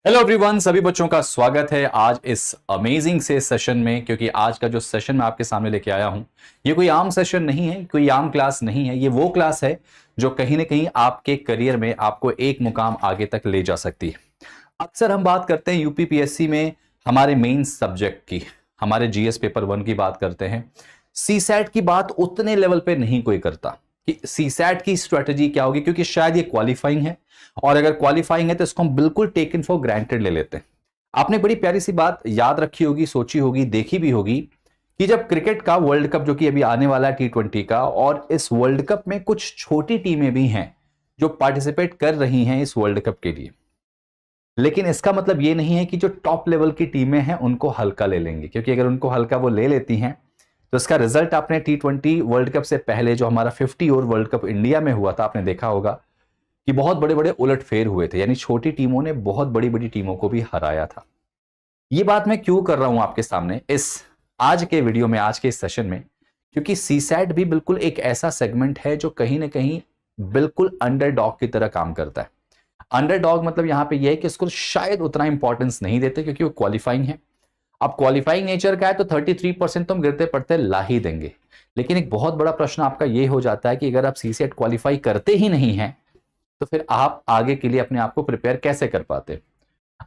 Hello everyone, सभी बच्चों का स्वागत है आज इस अमेजिंग से सेशन में। क्योंकि आज का जो सेशन मैं आपके सामने लेके आया हूं, ये कोई आम सेशन नहीं है, कोई आम क्लास नहीं है। ये वो क्लास है जो कहीं ना कहीं आपके करियर में आपको एक मुकाम आगे तक ले जा सकती है। अक्सर हम बात करते हैं यूपीपीएससी में हमारे मेन सब्जेक्ट की, हमारे जीएस पेपर 1 की बात करते हैं। सीसैट की बात उतने लेवल पे नहीं कोई करता कि सीसैट की स्ट्रेटजी क्या होगी, क्योंकि शायद ये क्वालिफाइंग है, और अगर क्वालिफाइंग है तो इसको हम बिल्कुल टेकन फॉर ग्रांटेड ले लेते हैं। आपने बड़ी प्यारी सी बात याद रखी होगी, सोची होगी, देखी भी होगी कि जब क्रिकेट का वर्ल्ड कप जो कि अभी आने वाला है T20 का, और इस वर्ल्ड कप में कुछ छोटी टीमें भी हैं जो पार्टिसिपेट कर रही हैं इस वर्ल्ड कप के लिए। लेकिन इसका मतलब ये नहीं है कि जो टॉप लेवल की टीमें हैं उनको हल्का ले लेंगे, क्योंकि अगर उनको हल्का वो ले लेती हैं तो इसका रिजल्ट आपने T20 वर्ल्ड कप से पहले जो हमारा 50 ओवर वर्ल्ड कप इंडिया में हुआ था, आपने देखा होगा कि बहुत बड़े बड़े उलटफेर हुए थे। यानी छोटी टीमों ने बहुत बड़ी बड़ी टीमों को भी हराया था। ये बात मैं क्यों कर रहा हूं आपके सामने इस आज के वीडियो में, आज के इस सेशन में, क्योंकि सीसैट भी बिल्कुल एक ऐसा सेगमेंट है जो कहीं ना कहीं बिल्कुल अंडरडॉग की तरह काम करता है। अंडरडॉग मतलब यहां पे यह है कि इसको शायद उतना इंपॉर्टेंस नहीं देते क्योंकि वो क्वालिफाइंग है। अब क्वालिफाइंग नेचर का है तो 33% तो हम गिरते पड़ते ला ही देंगे। लेकिन एक बहुत बड़ा प्रश्न आपका ये हो जाता है कि अगर आप सीसेट क्वालिफाई करते ही नहीं हैं तो फिर आप आगे के लिए अपने आप को प्रिपेयर कैसे कर पाते।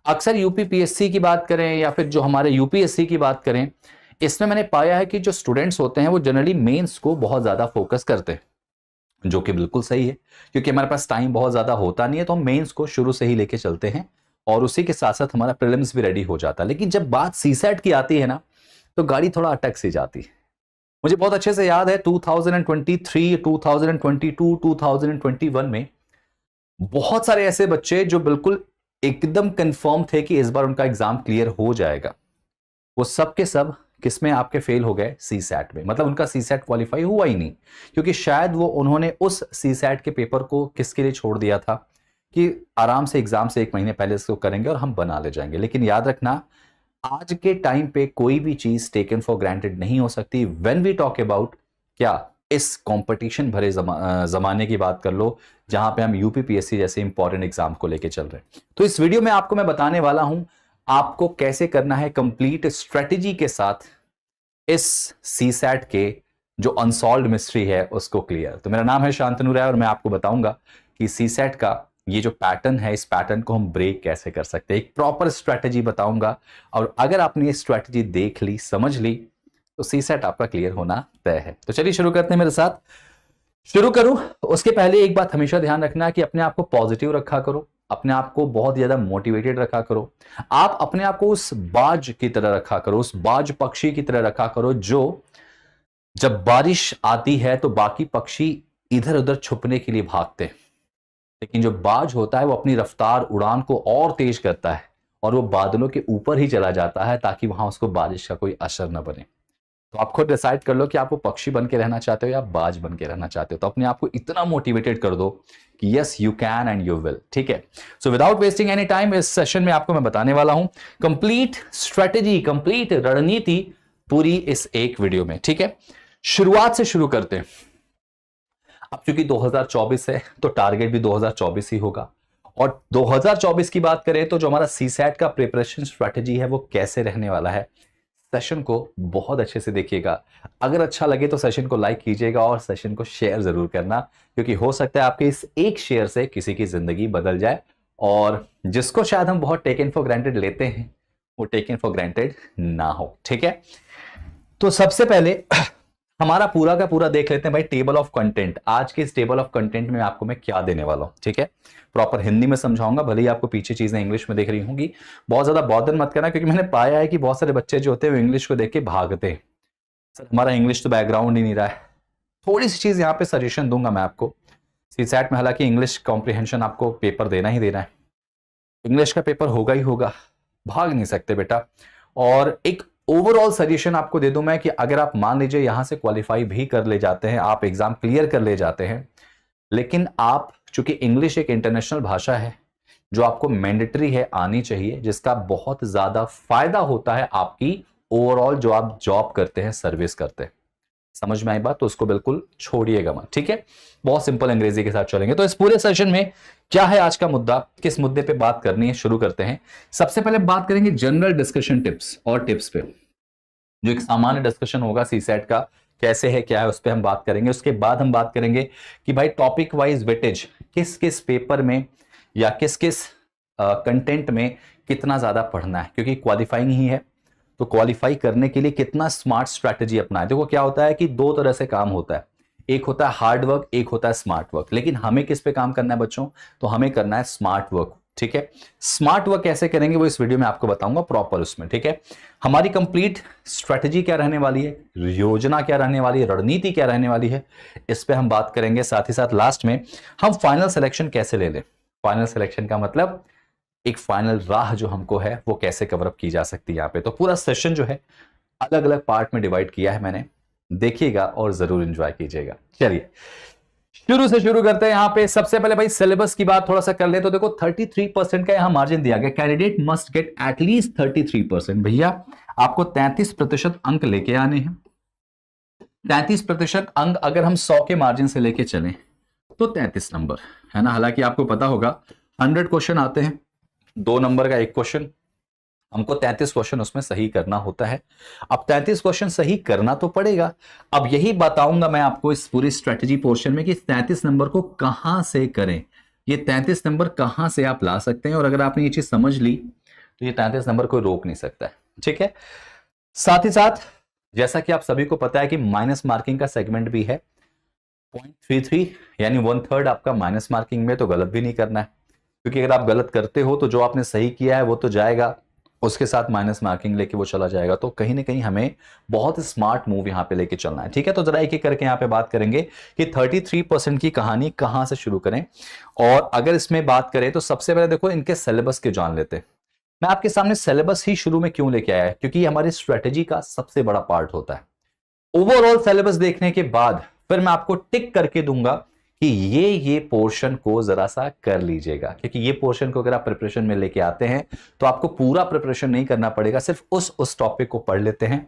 अक्सर यूपीपीएससी की बात करें या फिर जो हमारे यूपीएससी की बात करें, इसमें मैंने पाया है कि जो स्टूडेंट्स होते हैं वो जनरली मेंस को बहुत ज्यादा फोकस करते हैं, जो कि बिल्कुल सही है। क्योंकि हमारे पास टाइम बहुत ज्यादा होता नहीं है तो हम मेंस को शुरू से ही लेके चलते हैं, और उसी के साथ साथ हमारा प्रीलिम्स भी रेडी हो जाता है। लेकिन जब बात सीसैट की आती है ना, तो गाड़ी थोड़ा अटक सी जाती है। मुझे बहुत अच्छे से याद है 2023, 2022, 2021 में बहुत सारे ऐसे बच्चे जो बिल्कुल एकदम कंफर्म थे कि इस बार उनका एग्जाम क्लियर हो जाएगा, वो सब के सब किसमें आपके फेल हो गए, सीसैट में। मतलब उनका सीसैट क्वालिफाई हुआ ही नहीं, क्योंकि शायद वो उन्होंने उस सीसैट के पेपर को किसके लिए छोड़ दिया था कि आराम से एग्जाम से एक महीने पहले इसको करेंगे और हम बना ले जाएंगे। लेकिन याद रखना, आज के टाइम पे कोई भी चीज टेकन फॉर ग्रांटेड नहीं हो सकती। व्हेन वी टॉक अबाउट क्या इस कंपटीशन भरे जमाने की बात कर लो, जहां पे हम यूपीपीएससी जैसे इंपॉर्टेंट एग्जाम को लेके चल रहे हैं। तो इस वीडियो में आपको मैं बताने वाला हूं आपको कैसे करना है कंप्लीट स्ट्रेटेजी के साथ इस सीसैट के जो अनसॉल्व्ड मिस्ट्री है उसको क्लियर। तो मेरा नाम है शांतनु राय और मैं आपको बताऊंगा कि सीसैट का ये जो पैटर्न है, इस पैटर्न को हम ब्रेक कैसे कर सकते हैं। एक प्रॉपर स्ट्रेटेजी बताऊंगा, और अगर आपने ये स्ट्रेटेजी देख ली, समझ ली, तो सीसैट आपका क्लियर होना तय है। तो चलिए शुरू करते हैं मेरे साथ। शुरू करूं उसके पहले एक बात हमेशा ध्यान रखना कि अपने आप को पॉजिटिव रखा करो, अपने आप को बहुत ज्यादा मोटिवेटेड रखा करो। आप अपने आप को उस बाज की तरह रखा करो, उस बाज पक्षी की तरह रखा करो जो जब बारिश आती है तो बाकी पक्षी इधर उधर छुपने के लिए भागते हैं, लेकिन जो बाज होता है वो अपनी रफ्तार उड़ान को और तेज करता है और वो बादलों के ऊपर ही चला जाता है ताकि वहां उसको बारिश का कोई असर न बने। तो आप खुद डिसाइड कर लो कि आप वो पक्षी बन के रहना चाहते हो या बाज बन के रहना चाहते हो। तो अपने आप को इतना मोटिवेटेड कर दो कि yes you can and you will. ठीक है, so without wasting any time इस सेशन में आपको मैं बताने वाला हूं कंप्लीट स्ट्रेटेजी, कंप्लीट रणनीति पूरी इस एक वीडियो में। ठीक है, शुरुआत से शुरू करते हैं। अब चूंकि 2024 है तो टारगेट भी 2024 ही होगा, और 2024 की बात करें तो जो हमारा सीसैट का प्रिपरेशन स्ट्रेटेजी है वो कैसे रहने वाला है। सेशन को बहुत अच्छे से देखिएगा। अगर अच्छा लगे तो सेशन को लाइक कीजिएगा और सेशन को शेयर जरूर करना, क्योंकि हो सकता है आपके इस एक शेयर से किसी की जिंदगी बदल जाए, और जिसको शायद हम बहुत टेकन फॉर ग्रांटेड लेते हैं वो टेकन फॉर ग्रांटेड ना हो। ठीक है, तो सबसे पहले हमारा पूरा का पूरा देख लेते हैं भाई टेबल ऑफ कंटेंट। आज के इस टेबल ऑफ कंटेंट में आपको मैं क्या देने वाला हूं। ठीक है, प्रॉपर हिंदी में समझाऊंगा, भले ही आपको पीछे चीजें इंग्लिश में देख रही होंगी। बहुत ज्यादा बॉदर मत करना, क्योंकि मैंने पाया है कि बहुत सारे बच्चे जो होते हैं वो इंग्लिश को देख के भागते हैं। सर हमारा इंग्लिश तो बैकग्राउंड ही नहीं रहा है। थोड़ी सी चीज यहाँ पे सजेशन दूंगा मैं आपको। सीसैट में हालांकि इंग्लिश कॉम्प्रिहेंशन आपको पेपर देना ही देना है, इंग्लिश का पेपर होगा ही होगा, भाग नहीं सकते बेटा। और एक ओवरऑल सजेशन आपको दे दूं मैं कि अगर आप मान लीजिए यहां से क्वालिफाई भी कर ले जाते हैं, आप एग्जाम क्लियर कर ले जाते हैं, लेकिन आप चूंकि इंग्लिश एक इंटरनेशनल भाषा है जो आपको मैंडेटरी है, आनी चाहिए, जिसका बहुत ज्यादा फायदा होता है आपकी ओवरऑल जो आप जॉब करते हैं, सर्विस करते हैं। समझ में आई बात? तो उसको बिल्कुल छोड़िएगा मत, ठीक है। बहुत सिंपल अंग्रेजी के साथ चलेंगे। तो इस पूरे सेशन में क्या है आज का मुद्दा, किस मुद्दे पे बात करनी है, शुरू करते हैं। सबसे पहले बात करेंगे जनरल डिस्कशन टिप्स और टिप्स पे, जो एक सामान्य डिस्कशन होगा सीसेट का, कैसे है क्या है उस पर हम बात करेंगे। उसके बाद हम बात करेंगे कि भाई टॉपिक वाइज वेटेज किस किस पेपर में या किस किस कंटेंट में कितना ज्यादा पढ़ना है, क्योंकि क्वालिफाइंग ही है। तो क्वालिफाई करने के लिए कितना स्मार्ट स्ट्रैटेजी अपना है। देखो क्या होता है कि दो तरह से काम होता है, एक होता है हार्ड वर्क, एक होता है स्मार्ट वर्क। लेकिन हमें किस पे काम करना है बच्चों? तो हमें करना है स्मार्ट वर्क, ठीक है। स्मार्ट वर्क कैसे करेंगे वो इस वीडियो में आपको बताऊंगा प्रॉपर उसमें, ठीक है। हमारी कंप्लीट स्ट्रेटजी क्या रहने वाली है, योजना क्या रहने वाली है, रणनीति क्या रहने वाली है, इस पे हम बात करेंगे। साथ ही साथ लास्ट में हम फाइनल सिलेक्शन कैसे ले लें। फाइनल सिलेक्शन का मतलब एक फाइनल राह जो हमको है वो कैसे कवरअप की जा सकती है यहाँ पे। तो पूरा सेशन जो है अलग अलग पार्ट में डिवाइड किया है मैंने, देखिएगा और जरूर एंजॉय कीजिएगा। चलिए शुरू से शुरू करते हैं। यहां पे सबसे पहले भाई सिलेबस की बात थोड़ा सा कर ले। तो देखो 33% का यहां मार्जिन दिया गया, कैंडिडेट मस्ट गेट एटलीस्ट 33%। भैया आपको 33% अंक लेके आने हैं। 33% अंक अगर हम 100 के मार्जिन से लेके चलें तो 33 नंबर है ना। हालांकि आपको पता होगा 100 क्वेश्चन आते हैं, 2 नंबर का एक क्वेश्चन, हमको 33 क्वेश्चन उसमें सही करना होता है। अब 33 क्वेश्चन सही करना तो पड़ेगा। अब यही बताऊंगा मैं आपको इस पूरी स्ट्रेटजी पोर्शन में कि 33 नंबर को कहां से करें, ये 33 नंबर कहां से आप ला सकते हैं। और अगर आपने ये चीज समझ ली तो ये 33 नंबर कोई रोक नहीं सकता है, ठीक है। साथ ही साथ जैसा कि आप सभी को पता है कि माइनस मार्किंग का सेगमेंट भी है 0.33, यानी 1/3 आपका माइनस मार्किंग में। तो गलत भी नहीं करना है, क्योंकि अगर आप गलत करते हो तो जो आपने सही किया है वो तो जाएगा, उसके साथ माइनस मार्किंग लेके वो चला जाएगा। तो कहीं ना कहीं हमें बहुत स्मार्ट मूव यहां पे लेके चलना है, ठीक है। तो जरा एक एक करके यहां पे बात करेंगे कि 33% की कहानी कहां से शुरू करें। और अगर इसमें बात करें तो सबसे पहले देखो इनके सिलेबस के जान लेते हैं। मैं आपके सामने सिलेबस ही शुरू में क्यों लेके आया है, क्योंकि हमारी स्ट्रेटेजी का सबसे बड़ा पार्ट होता है। ओवरऑल सिलेबस देखने के बाद फिर मैं आपको टिक करके दूंगा कि ये पोर्शन को जरा सा कर लीजिएगा, क्योंकि ये पोर्शन को अगर आप प्रिपरेशन में लेके आते हैं तो आपको पूरा प्रिपरेशन नहीं करना पड़ेगा, सिर्फ उस टॉपिक को पढ़ लेते हैं,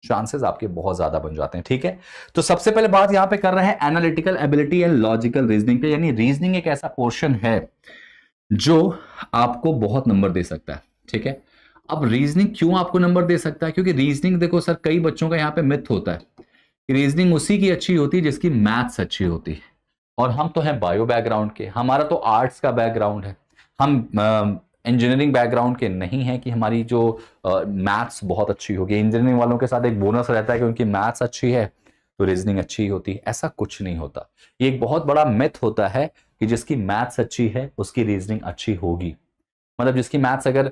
चांसेस आपके बहुत ज्यादा बन जाते हैं, ठीक है। तो सबसे पहले बात यहां पे कर रहे हैं analytical ability and logical reasoning पे। यानी रीजनिंग एक ऐसा पोर्शन है जो आपको बहुत नंबर दे सकता है, ठीक है। अब रीजनिंग क्यों आपको नंबर दे सकता है, क्योंकि रीजनिंग देखो सर कई बच्चों का यहाँ पे मिथ होता है कि रीजनिंग उसी की अच्छी होती है जिसकी मैथ्स अच्छी होती है। और हम तो हैं बायो बैकग्राउंड के, हमारा तो आर्ट्स का बैकग्राउंड है, हम इंजीनियरिंग बैकग्राउंड के नहीं है कि हमारी जो मैथ्स बहुत अच्छी होगी। इंजीनियरिंग वालों के साथ एक बोनस रहता है कि उनकी मैथ्स अच्छी है तो रीजनिंग अच्छी होती है, ऐसा कुछ नहीं होता। ये एक बहुत बड़ा मिथ होता है कि जिसकी मैथ्स अच्छी है उसकी रीजनिंग अच्छी होगी, मतलब जिसकी मैथ्स अगर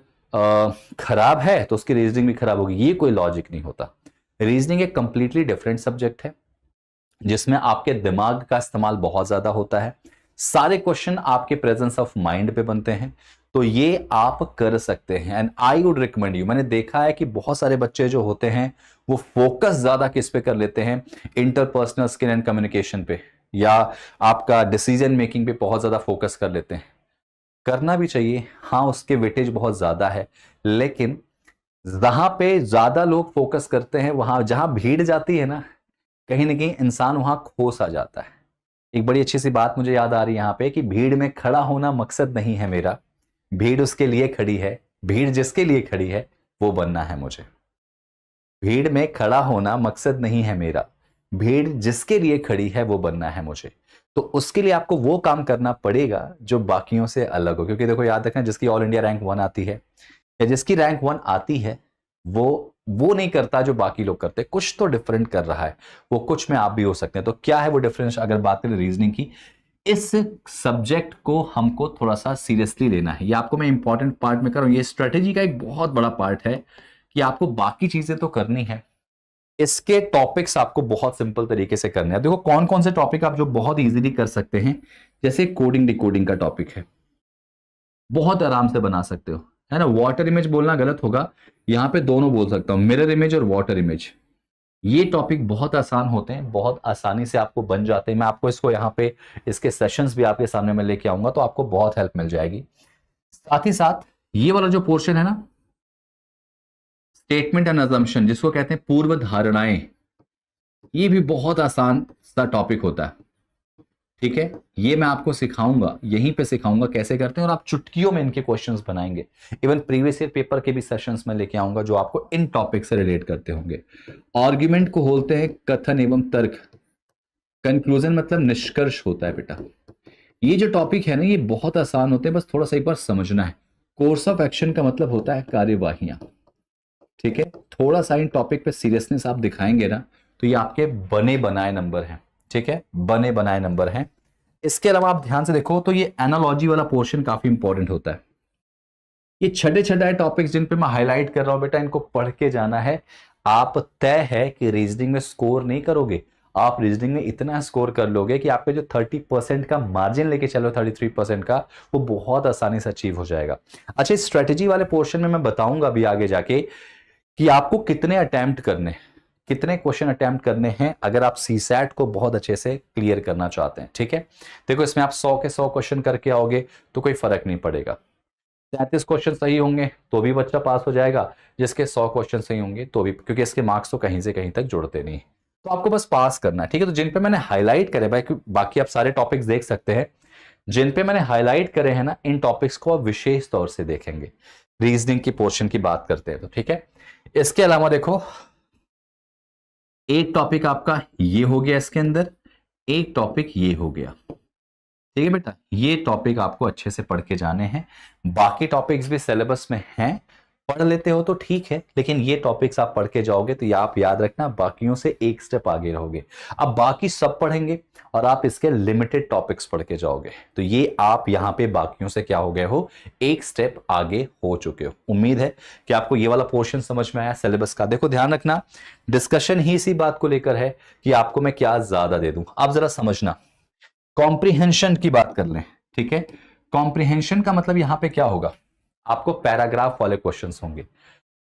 खराब है तो उसकी रीजनिंग भी खराब होगी, ये कोई लॉजिक नहीं होता। रीजनिंग एक कंप्लीटली डिफरेंट सब्जेक्ट है जिसमें आपके दिमाग का इस्तेमाल बहुत ज्यादा होता है, सारे क्वेश्चन आपके प्रेजेंस ऑफ माइंड पे बनते हैं। तो ये आप कर सकते हैं and I would recommend you. मैंने देखा है कि बहुत सारे बच्चे जो होते हैं वो फोकस ज्यादा किस पे कर लेते हैं, इंटरपर्सनल स्किल एंड कम्युनिकेशन पे, या आपका डिसीजन मेकिंग पे बहुत ज्यादा फोकस कर लेते हैं। करना भी चाहिए, हाँ उसके वेटेज बहुत ज्यादा है, लेकिन जहां पे ज्यादा लोग फोकस करते हैं वहां जहां भीड़ जाती है ना कहीं इंसान वहां खो सा जाता है। एक बड़ी अच्छी सी बात मुझे याद आ रही है यहाँ पे कि भीड़ में खड़ा होना मकसद नहीं है मेरा, भीड़ उसके लिए खड़ी है, भीड़ जिसके लिए खड़ी है वो बनना है मुझे। भीड़ में खड़ा होना मकसद नहीं है मेरा, भीड़ जिसके लिए खड़ी है वो बनना है मुझे। तो उसके लिए आपको वो काम करना पड़ेगा जो बाकियों से अलग हो। क्योंकि देखो याद रखना, जिसकी ऑल इंडिया रैंक 1 आती है या जिसकी रैंक 1 आती है वो नहीं करता जो बाकी लोग करते, कुछ तो डिफरेंट कर रहा है, वो कुछ में आप भी हो सकते हैं। तो क्या है वो डिफरेंस? अगर बात करें रीजनिंग की, इस सब्जेक्ट को हमको थोड़ा सा सीरियसली लेना है। ये आपको मैं इंपॉर्टेंट पार्ट में कर रहा हूं, ये स्ट्रेटेजी का एक बहुत बड़ा पार्ट है कि आपको बाकी चीजें तो करनी है, इसके टॉपिक्स आपको बहुत सिंपल तरीके से करने हैं। देखो कौन कौन से टॉपिक आप जो बहुत इजीली कर सकते हैं, जैसे कोडिंग डिकोडिंग का टॉपिक है, बहुत आराम से बना सकते हो, है ना। वाटर इमेज बोलना गलत होगा, यहां पे दोनों बोल सकता हूं, मिरर इमेज और वाटर इमेज। ये टॉपिक बहुत आसान होते हैं, बहुत आसानी से आपको बन जाते हैं। मैं आपको इसको यहाँ पे इसके सेशंस भी आपके सामने में लेके आऊंगा तो आपको बहुत हेल्प मिल जाएगी। साथ ही साथ ये वाला जो पोर्शन है ना, स्टेटमेंट एंड अजम्पशन, जिसको कहते हैं पूर्व धारणाएं, ये भी बहुत आसान सा टॉपिक होता है, ठीक है। ये मैं आपको सिखाऊंगा, यहीं पे सिखाऊंगा कैसे करते हैं, और आप चुटकियों में इनके क्वेश्चंस बनाएंगे। इवन प्रीवियस ईयर पेपर के भी सेशंस में लेके आऊंगा जो आपको इन टॉपिक से रिलेट करते होंगे। आर्ग्यूमेंट को बोलते हैं कथन एवं तर्क। कंक्लूजन मतलब निष्कर्ष होता है बेटा। ये जो टॉपिक है ना, ये बहुत आसान होते हैं, बस थोड़ा सा एक बार समझना है। कोर्स ऑफ एक्शन का मतलब होता है कार्यवाहियां, ठीक है। थोड़ा सा इन टॉपिक पे सीरियसनेस आप दिखाएंगे ना, तो ये आपके बने बनाए नंबर हैं, ठीक है, बने बनाए नंबर हैं। इसके अलावा आप ध्यान से देखो तो ये एनालॉजी वाला पोर्शन काफी इंपॉर्टेंट होता है। ये छठे छठे टॉपिक्स जिन पे मैं हाईलाइट कर रहा हूं बेटा, इनको पढ़ के जाना है। आप तय है कि रीजनिंग में स्कोर नहीं करोगे, आप रीजनिंग में इतना स्कोर कर लोगे कि आपके जो 30% का मार्जिन लेके चलो, 33% का, वो बहुत आसानी से अचीव हो जाएगा। अच्छा, इस स्ट्रेटेजी वाले पोर्शन में मैं बताऊंगा अभी आगे जाके कि आपको कितने अटेम्प्ट करने, कितने क्वेश्चन अटेम्प्ट करने हैं अगर आप सीसैट को बहुत अच्छे से क्लियर करना चाहते हैं, ठीक है। देखो, इसमें आप 100 के 100 क्वेश्चन करके आओगे तो कोई फर्क नहीं पड़ेगा। 33 क्वेश्चन सही होंगे तो भी बच्चा पास हो जाएगा, जिसके 100 क्वेश्चन सही होंगे तो भी, क्योंकि इसके मार्क्स तो कहीं से कहीं तक जुड़ते नहीं। तो आपको बस पास करना है, ठीक है। तो जिन पे मैंने हाईलाइट करे भाई, बाकी आप सारे टॉपिक्स देख सकते हैं, जिन पे मैंने हाईलाइट करे हैं ना, इन टॉपिक्स को आप विशेष तौर से देखेंगे। रीजनिंग की पोर्शन की बात करते हैं तो, ठीक है। इसके अलावा देखो, एक टॉपिक आपका ये हो गया, इसके अंदर एक टॉपिक ये हो गया, ठीक है बेटा। ये टॉपिक आपको अच्छे से पढ़ के जाने हैं। बाकी टॉपिक्स भी सिलेबस में हैं, पढ़ लेते हो तो ठीक है, लेकिन ये टॉपिक्स आप पढ़ के जाओगे तो ये आप याद रखना, बाकियों से एक स्टेप आगे रहोगे। अब बाकी सब पढ़ेंगे और आप इसके लिमिटेड टॉपिक्स पढ़ के जाओगे, तो ये आप यहां पे बाकियों से क्या हो गए हो, एक स्टेप आगे हो चुके हो। उम्मीद है कि आपको ये वाला पोर्शन समझ में आया सिलेबस का। देखो ध्यान रखना, डिस्कशन ही इसी बात को लेकर है कि आपको मैं क्या ज्यादा दे दूं। आप जरा समझना, कॉम्प्रिहेंशन की बात कर लें, ठीक है। कॉम्प्रिहेंशन का मतलब यहां पे क्या होगा, आपको पैराग्राफ वाले क्वेश्चंस होंगे।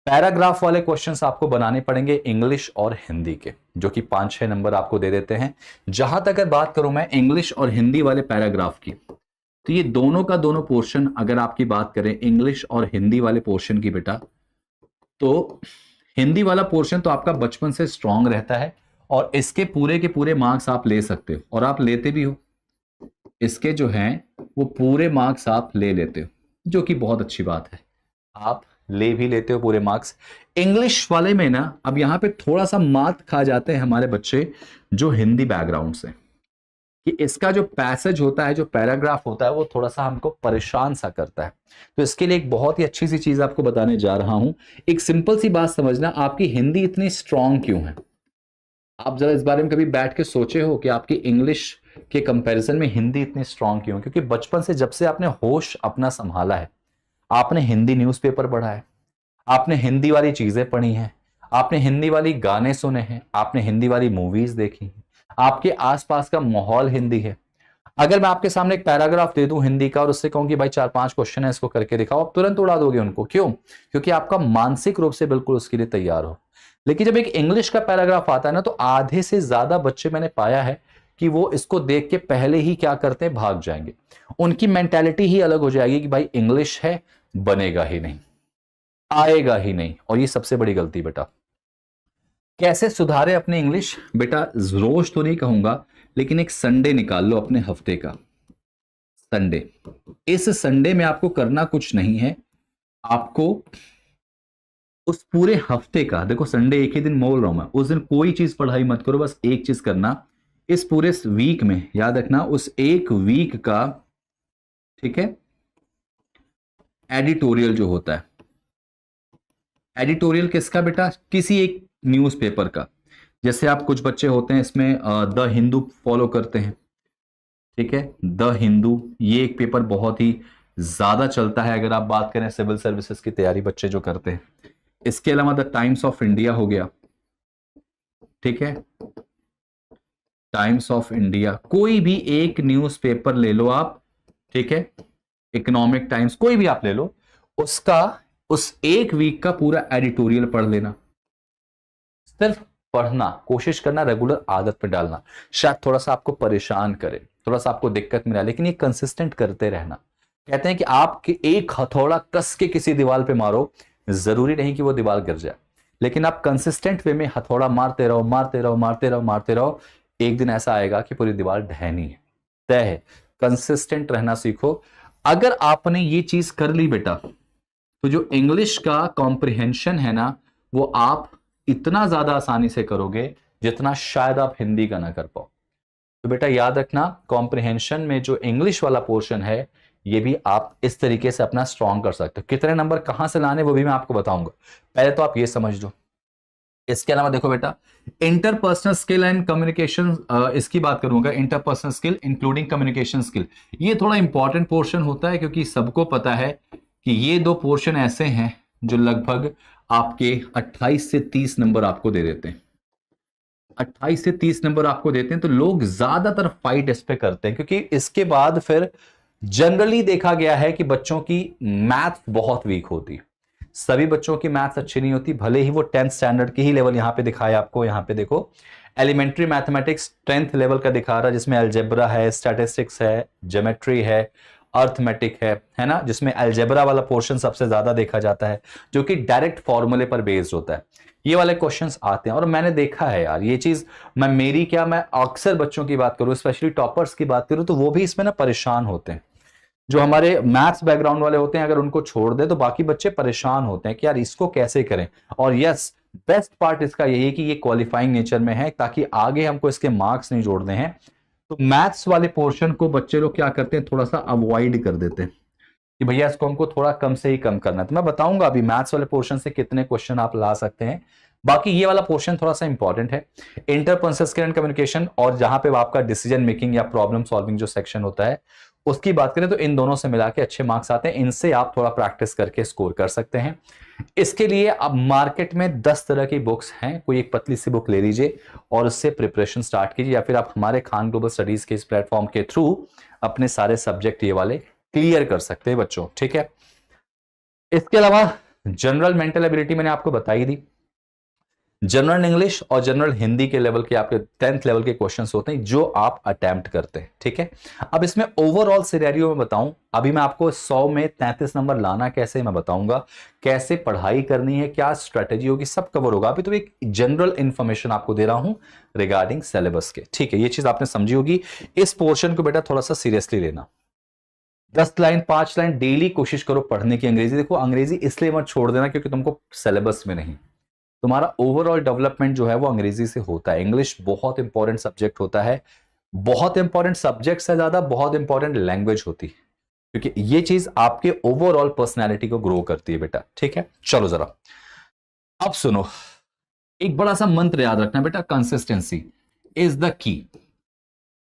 पैराग्राफ वाले क्वेश्चंस आपको बनाने पड़ेंगे इंग्लिश और हिंदी के, जो कि 5-6 नंबर आपको दे देते हैं। जहां तक अगर बात करूं मैं इंग्लिश और हिंदी वाले पैराग्राफ की, तो ये दोनों का दोनों पोर्शन अगर आपकी बात करें इंग्लिश और हिंदी वाले पोर्शन की बेटा, तो हिंदी वाला पोर्शन तो आपका बचपन से स्ट्रांग रहता है और इसके पूरे के पूरे मार्क्स आप ले सकते हो, और आप लेते भी हो। इसके जो हैं वो पूरे मार्क्स आप ले लेते हो, जो कि बहुत अच्छी बात है, आप ले भी लेते हो पूरे मार्क्स। इंग्लिश वाले में ना, अब यहां पे थोड़ा सा मात खा जाते हैं हमारे बच्चे जो हिंदी बैकग्राउंड से, कि इसका जो पैसेज होता है, जो पैराग्राफ होता है, वो थोड़ा सा हमको परेशान सा करता है। तो इसके लिए एक बहुत ही अच्छी सी चीज आपको बताने जा रहा हूं। एक सिंपल सी बात समझना, आपकी हिंदी इतनी स्ट्रांग क्यों है। आप जरा इस बारे में कभी बैठ के सोचे हो कि आपकी इंग्लिश के कंपैरिजन में हिंदी इतनी स्ट्रांग क्यों? क्योंकि बचपन से जब से आपने होश अपना संभाला है, आपने हिंदी न्यूज़पेपर पढ़ा है, आपने हिंदी वाली चीजें पढ़ी हैं, आपने हिंदी वाली गाने सुने हैं, आपने हिंदी वाली मूवीज देखी हैं, आपके आसपास का माहौल हिंदी है। अगर मैं आपके सामने एक पैराग्राफ दे दूं हिंदी का और उससे कहूं कि भाई 4-5 क्वेश्चन है, इसको करके दिखाओ, आप तुरंत उड़ा दोगे उनको। क्यों? क्योंकि आपका मानसिक रूप से बिल्कुल उसके लिए तैयार हो। लेकिन जब एक इंग्लिश का पैराग्राफ आता है ना, तो आधे से ज्यादा बच्चे मैंने पाया है कि वो इसको देख के पहले ही क्या करते हैं, भाग जाएंगे। उनकी मेंटालिटी ही अलग हो जाएगी कि भाई इंग्लिश है, बनेगा ही नहीं, आएगा ही नहीं। और ये सबसे बड़ी गलती बेटा। कैसे सुधारे अपनी इंग्लिश बेटा? रोज तो नहीं कहूंगा, लेकिन एक संडे निकाल लो अपने हफ्ते का, संडे। इस संडे में आपको करना कुछ नहीं है, आपको उस पूरे हफ्ते का, देखो संडे एक ही दिन बोल रहा हूं मैं, उस दिन कोई चीज पढ़ाई मत करो, बस एक चीज करना, इस पूरे वीक में याद रखना, उस एक वीक का, ठीक है, एडिटोरियल जो होता है, एडिटोरियल किसका बेटा? किसी एक न्यूज़पेपर का। जैसे आप कुछ बच्चे होते हैं इसमें द हिंदू फॉलो करते हैं, ठीक है, द हिंदू, ये एक पेपर बहुत ही ज्यादा चलता है अगर आप बात करें सिविल सर्विसेज की तैयारी बच्चे जो करते हैं। इसके अलावा द टाइम्स ऑफ इंडिया हो गया, ठीक है, टाइम्स ऑफ इंडिया, कोई भी एक न्यूज़पेपर ले लो आप, ठीक है, इकोनॉमिक टाइम्स, कोई भी आप ले लो, उसका उस एक वीक का पूरा एडिटोरियल पढ़ लेना। सिर्फ पढ़ना, कोशिश करना रेगुलर आदत में डालना। शायद थोड़ा सा आपको परेशान करे, थोड़ा सा आपको दिक्कत मिला, लेकिन ये कंसिस्टेंट करते रहना। कहते हैं कि आप एक हथौड़ा कस के किसी दीवार पे मारो, जरूरी नहीं कि वो दीवार गिर जाए, लेकिन आप कंसिस्टेंट वे में हथौड़ा मारते रहो मारते रहो मारते रहो मारते रहो, एक दिन ऐसा आएगा कि पूरी दीवार ढहनी है, तय है। कंसिस्टेंट रहना सीखो। अगर आपने ये चीज कर ली बेटा, तो जो इंग्लिश का कॉम्प्रिहेंशन है ना, वो आप इतना ज्यादा आसानी से करोगे जितना शायद आप हिंदी का ना कर पाओ। तो बेटा याद रखना, कॉम्प्रिहेंशन में जो इंग्लिश वाला पोर्शन है, ये भी आप इस तरीके से अपना स्ट्रॉन्ग कर सकते हो। कितने नंबर कहां से लाने वो भी मैं आपको बताऊंगा, पहले तो आप ये समझ लो। इसके अलावा देखो बेटा, इंटरपर्सनल स्किल एंड कम्युनिकेशन, इसकी बात करूंगा, interpersonal skill including communication skill. ये थोड़ा इंपॉर्टेंट पोर्शन होता है, क्योंकि सबको पता है कि ये दो पोर्शन ऐसे हैं जो लगभग आपके 28 से 30 नंबर आपको दे देते हैं। 28 से 30 नंबर आपको देते हैं, तो लोग ज्यादातर फाइट इस पे करते हैं, क्योंकि इसके बाद फिर जनरली देखा गया है कि बच्चों की मैथ बहुत वीक होती है। सभी बच्चों की मैथ्स अच्छी नहीं होती, भले ही वो 10th स्टैंडर्ड की ही लेवल यहां पे दिखाया आपको। यहां पे देखो, एलिमेंट्री मैथमेटिक्स 10th लेवल का दिखा रहा है, जिसमें अलजेब्रा है, स्टैटिस्टिक्स है, ज्योमेट्री है, अर्थमेटिक है ना, जिसमें अलजेब्रा वाला पोर्शन सबसे ज्यादा देखा जाता है, जो कि डायरेक्ट फॉर्मूले पर बेस्ड होता है। ये वाले क्वेश्चंस आते हैं, और मैंने देखा है यार ये चीज, मैं अक्सर बच्चों की बात करूं, स्पेशली टॉपर्स की बात करूं, तो वो भी इसमें ना परेशान होते हैं। जो हमारे मैथ्स बैकग्राउंड वाले होते हैं, अगर उनको छोड़ दे तो बाकी बच्चे परेशान होते हैं कि यार इसको कैसे करें। और यस, बेस्ट पार्ट इसका यही है कि ये क्वालिफाइंग नेचर में है, ताकि आगे हमको इसके मार्क्स नहीं जोड़ने हैं। तो मैथ्स वाले पोर्शन को बच्चे लोग क्या करते हैं, थोड़ा सा अवॉइड कर देते हैं कि भैया इसको हमको थोड़ा कम से ही कम करना है। तो मैं बताऊंगा अभी मैथ्स वाले पोर्शन से कितने क्वेश्चन आप ला सकते हैं। बाकी ये वाला पोर्शन थोड़ा सा इंपॉर्टेंट है, इंटरपर्सनल स्किल एंड कम्युनिकेशन, और जहां पे आपका डिसीजन मेकिंग या प्रॉब्लम सॉल्विंग जो सेक्शन होता है उसकी बात करें, तो इन दोनों से मिला के अच्छे मार्क्स आते हैं। इनसे आप थोड़ा प्रैक्टिस करके स्कोर कर सकते हैं। इसके लिए अब मार्केट में 10 तरह की बुक्स हैं, कोई एक पतली सी बुक ले लीजिए और उससे प्रिपरेशन स्टार्ट कीजिए, या फिर आप हमारे खान ग्लोबल स्टडीज के इस प्लेटफॉर्म के थ्रू अपने सारे सब्जेक्ट ये वाले क्लियर कर सकते हैं बच्चों, ठीक है। इसके अलावा जनरल मेंटल एबिलिटी मैंने आपको बताई दी। जनरल इंग्लिश और जनरल हिंदी के लेवल के आपके 10th लेवल के क्वेश्चंस होते हैं जो आप अटेम्प्ट करते हैं, ठीक है। अब इसमें ओवरऑल सिनेरियो में बताऊं, अभी मैं आपको 100 में 33 नंबर लाना कैसे मैं बताऊंगा, कैसे पढ़ाई करनी है, क्या स्ट्रेटेजी होगी, सब कवर होगा। अभी तो एक जनरल इंफॉर्मेशन आपको दे रहा हूं रिगार्डिंग सिलेबस के, ठीक है। ये चीज आपने समझी होगी। इस पोर्शन को बेटा थोड़ा सा सीरियसली लेना। 10 लाइन 5 लाइन डेली कोशिश करो पढ़ने की अंग्रेजी। देखो अंग्रेजी इसलिए मत छोड़ देना क्योंकि तुमको सिलेबस में नहीं, तुम्हारा ओवरऑल डेवलपमेंट जो है वो अंग्रेजी से होता है। इंग्लिश बहुत इंपॉर्टेंट सब्जेक्ट होता है, बहुत इंपॉर्टेंट सब्जेक्ट से ज्यादा बहुत इंपॉर्टेंट लैंग्वेज होती है, क्योंकि ये चीज आपके ओवरऑल पर्सनैलिटी को ग्रो करती है बेटा, ठीक है। चलो जरा अब सुनो, एक बड़ा सा मंत्र याद रखना बेटा, कंसिस्टेंसी इज द की।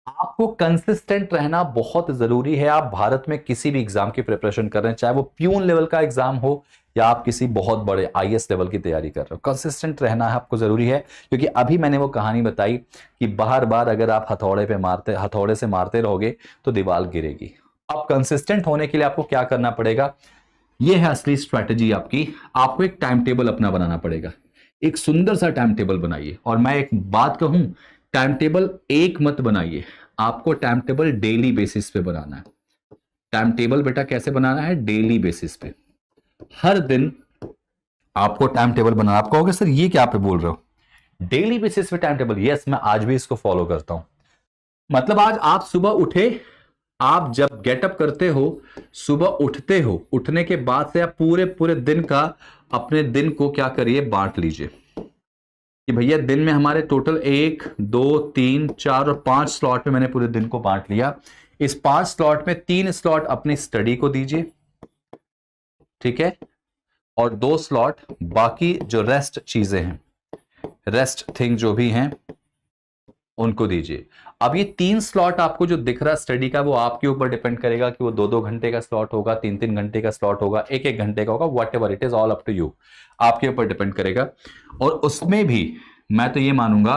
आपको कंसिस्टेंट रहना बहुत जरूरी है। आप भारत में किसी भी एग्जाम की प्रिपरेशन कर रहे हैं, चाहे वो प्यून लेवल का एग्जाम हो या आप किसी बहुत बड़े आईएएस लेवल की तैयारी कर रहे हो, कंसिस्टेंट रहना है आपको जरूरी है। क्योंकि अभी मैंने वो कहानी बताई कि बार बार अगर आप हथौड़े से मारते रहोगे तो दीवार गिरेगी। अब कंसिस्टेंट होने के लिए आपको क्या करना पड़ेगा, ये है असली स्ट्रैटेजी आपकी। आपको एक टाइम टेबल अपना बनाना पड़ेगा, एक सुंदर सा टाइम टेबल बनाइए। और मैं एक बात कहूं, टाइम टेबल एक मत बनाइए, आपको टाइम टेबल डेली बेसिस पे बनाना है। टाइम टेबल बेटा कैसे बनाना है, डेली बेसिस पे, हर दिन आपको टाइम टेबल बनाना। आप कहोगे सर ये क्या आप बोल रहे हो, डेली बेसिस पे टाइम टेबल? यस, मैं आज भी इसको फॉलो करता हूं। मतलब आज आप सुबह उठे, आप जब गेटअप करते हो, सुबह उठते हो, उठने के बाद से आप पूरे पूरे दिन का, अपने दिन को क्या करिए, बांट लीजिए कि भैया दिन में हमारे टोटल 1 2 3 4 और 5 स्लॉट में मैंने पूरे दिन को बांट लिया। इस 5 स्लॉट में 3 स्लॉट अपनी स्टडी को दीजिए, ठीक है, और 2 स्लॉट बाकी जो रेस्ट चीजें हैं, रेस्ट थिंग जो भी हैं उनको दीजिए। अब ये 3 स्लॉट आपको जो दिख रहा है स्टडी का, वो आपके ऊपर डिपेंड करेगा कि वो 2-2 घंटे का स्लॉट होगा, 3-3 घंटे का स्लॉट होगा, 1-1 घंटे का होगा, whatever it is, all up to you, आपके ऊपर डिपेंड करेगा। और उसमें भी मैं तो ये मानूंगा,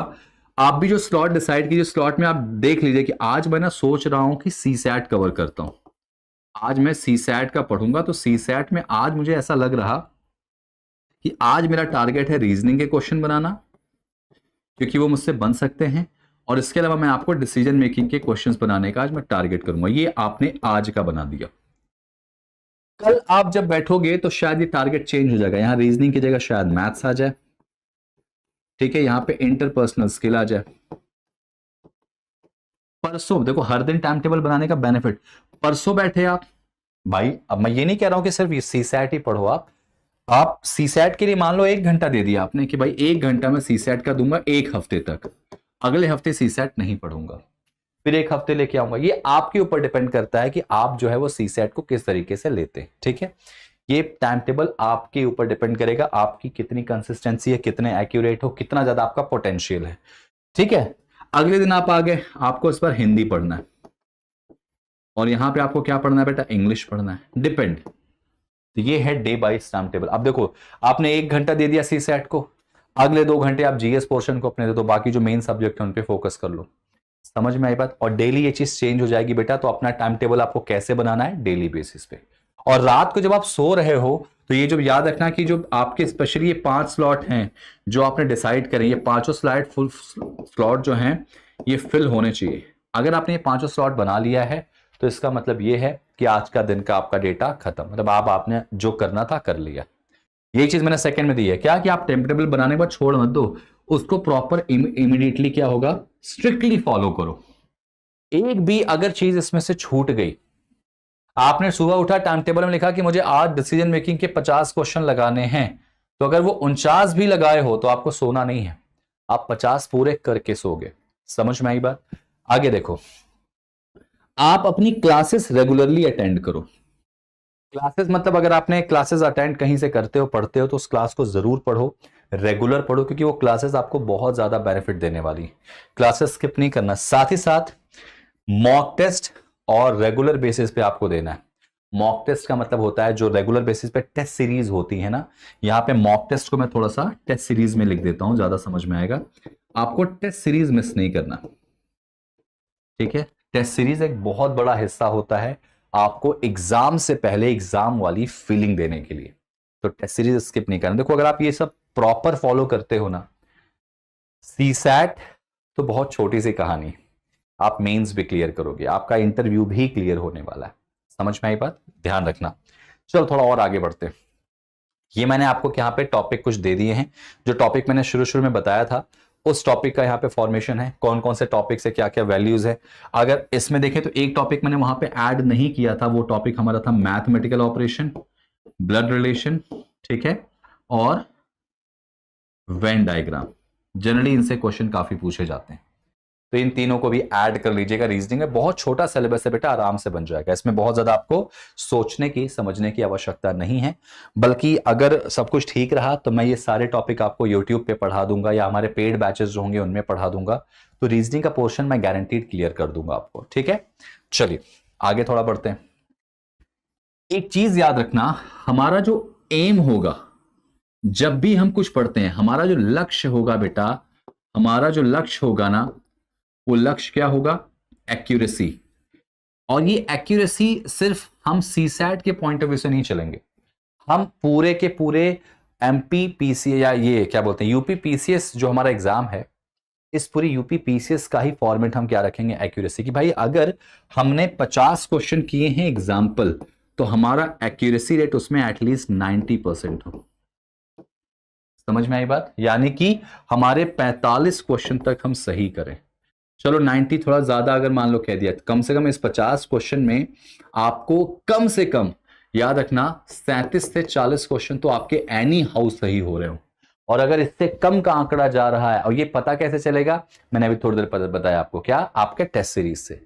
आप भी जो स्लॉट डिसाइड कीजिए, स्लॉट में आप देख लीजिए कि आज मैं ना सोच रहा हूं कि सीसैट कवर करता हूं, आज मैं सीसैट का पढ़ूंगा। तो सीसैट में आज मुझे ऐसा लग रहा कि आज मेरा टारगेट है रीजनिंग के क्वेश्चन बनाना, क्योंकि वो मुझसे बन सकते हैं, और इसके अलावा मैं आपको डिसीजन मेकिंग के क्वेश्चंस बनाने का आज मैं टारगेट करूंगा। ये आपने आज का बना दिया। कल आप जब बैठोगे तो शायद ये टारगेट चेंज हो जाएगा, यहां रीजनिंग की जगह शायद मैथ्स आ जाए, ठीक है, यहां पे इंटरपर्सनल स्किल आ जाए। परसों देखो, हर दिन टाइम टेबल बनाने का बेनिफिट, परसों बैठे आप भाई, अब मैं ये नहीं कह रहा हूं कि सिर्फ सी सैट ही पढ़ो आप सी सैट के लिए मान लो 1 घंटा दे दिया आपने कि भाई 1 घंटा मैं सी सैट का दूंगा 1 हफ्ते तक, अगले हफ्ते सी सैट नहीं पढ़ूंगा, फिर 1 हफ्ते लेके आऊंगा। ये आपके ऊपर डिपेंड करता है कि आप जो है वो सी सैट को किस तरीके से लेते हैं। ठीक है, ये टाइम टेबल आपके ऊपर डिपेंड करेगा, आपकी कितनी कंसिस्टेंसी है, कितने एक्यूरेट हो, कितना ज्यादा आपका पोटेंशियल है। ठीक है, अगले दिन आप आ गए, आपको इस पर हिंदी पढ़ना है और यहां पे आपको क्या पढ़ना है बेटा, इंग्लिश पढ़ना है, डिपेंड। तो ये है डे बाइज टाइम टेबल। अब देखो, आपने 1 घंटा दे दिया सी सैट को, अगले 2 घंटे आप जीएस पोर्शन को अपने दे दो, बाकी जो मेन सब्जेक्ट है उन पे फोकस कर लो। समझ में आई बात? और डेली ये चीज चेंज हो जाएगी बेटा। तो अपना टाइम टेबल आपको कैसे बनाना है, डेली बेसिस पे। और रात को जब आप सो रहे हो तो ये जो याद रखना कि जो आपके स्पेशली ये 5 स्लॉट हैं जो आपने डिसाइड करें, ये पांचों स्लाइड फुल स्लॉट जो हैं ये फिल होने चाहिए। अगर आपने ये 5 स्लॉट बना लिया है तो इसका मतलब ये है कि आज का दिन का आपका डेटा खत्म, मतलब आपने जो करना था कर लिया। यही चीज मैंने सेकंड में दी है क्या, कि आप टाइम टेबल बनाने के बाद छोड़ मत दो, उसको प्रॉपर इमीडिएटली क्या होगा, स्ट्रिक्टली फॉलो करो। एक भी अगर चीज इसमें से छूट गई, आपने सुबह उठा टाइम टेबल में लिखा कि मुझे आज डिसीजन मेकिंग के 50 क्वेश्चन लगाने हैं, तो अगर वो 49 भी लगाए हो तो आपको सोना नहीं है, आप 50 पूरे करके सोगे। समझ में आई बात? आगे देखो, आप अपनी क्लासेस रेगुलरली अटेंड करो। क्लासेस मतलब अगर आपने क्लासेस अटेंड कहीं से करते हो, पढ़ते हो, तो उस क्लास को जरूर पढ़ो, रेगुलर पढ़ो, क्योंकि वो क्लासेस आपको बहुत ज्यादा बेनिफिट देने वाली। क्लासेस स्किप नहीं करना। साथ ही साथ मॉक टेस्ट और रेगुलर बेसिस पे आपको देना है। मॉक टेस्ट का मतलब होता है जो रेगुलर बेसिस पे टेस्ट सीरीज होती है ना, यहां पे मॉक टेस्ट को मैं थोड़ा सा टेस्ट सीरीज में लिख देता हूं, ज्यादा समझ में आएगा। आपको टेस्ट सीरीज मिस नहीं करना। ठीक है, टेस्ट सीरीज एक बहुत बड़ा हिस्सा होता है आपको एग्जाम से पहले एग्जाम वाली फीलिंग देने के लिए, तो टेस्ट सीरीज स्किप नहीं करना। देखो, अगर आप ये सब प्रॉपर फॉलो करते हो ना, सी सैट तो बहुत छोटी सी कहानी, आप मेंस भी क्लियर करोगे, आपका इंटरव्यू भी क्लियर होने वाला है। समझ में आई बात? ध्यान रखना। चलो थोड़ा और आगे बढ़ते हैं। ये मैंने आपको यहाँ पे टॉपिक कुछ दे दिए हैं, जो टॉपिक मैंने शुरू शुरू में बताया था उस टॉपिक का यहाँ पे फॉर्मेशन है, कौन कौन से टॉपिक से क्या क्या वैल्यूज है। अगर इसमें देखें तो एक टॉपिक मैंने वहां पे ऐड नहीं किया था, वो टॉपिक हमारा था मैथमेटिकल ऑपरेशन, ब्लड रिलेशन, ठीक है, और वेन डायग्राम। जनरली इनसे क्वेश्चन काफी पूछे जाते हैं, तो इन तीनों को भी ऐड कर लीजिएगा। रीजनिंग में बहुत छोटा सिलेबस है बेटा, आराम से बन जाएगा। इसमें बहुत ज्यादा आपको सोचने की, समझने की आवश्यकता नहीं है, बल्कि अगर सब कुछ ठीक रहा तो मैं ये सारे टॉपिक आपको यूट्यूब पे पढ़ा दूंगा या हमारे पेड बैचेस जो होंगे उनमें पढ़ा दूंगा, तो रीजनिंग का पोर्शन मैं गारंटीड क्लियर कर दूंगा आपको। ठीक है, चलिए आगे थोड़ा बढ़ते हैं। एक चीज याद रखना, हमारा जो एम होगा जब भी हम कुछ पढ़ते हैं, हमारा जो लक्ष्य होगा बेटा, हमारा जो लक्ष्य होगा ना, वो लक्ष्य क्या होगा, एक्यूरेसी। और ये एक्यूरेसी सिर्फ हम सीसैट के पॉइंट ऑफ व्यू से नहीं चलेंगे, हम पूरे के पूरे एमपी पीसीएस या ये क्या बोलते हैं यूपी पीसीएस जो हमारा एग्जाम है, इस पूरी यूपी पीसीएस का ही फॉर्मेट हम क्या रखेंगे, एक्यूरेसी की। भाई अगर हमने 50 क्वेश्चन किए हैं एग्जाम्पल, तो हमारा एक्यूरेसी रेट उसमें एटलीस्ट 90% हो। समझ में आई बात? यानी कि हमारे 45 क्वेश्चन तक हम सही करें। चलो 90 थोड़ा ज्यादा अगर मान लो कह दिया, तो कम से कम इस 50 क्वेश्चन में आपको कम से कम याद रखना 37 से 40 क्वेश्चन तो आपके एनी हाउ सही हो रहे हो। और अगर इससे कम का आंकड़ा जा रहा है, और ये पता कैसे चलेगा, मैंने अभी थोड़ी देर बताया आपको, क्या, आपके टेस्ट सीरीज से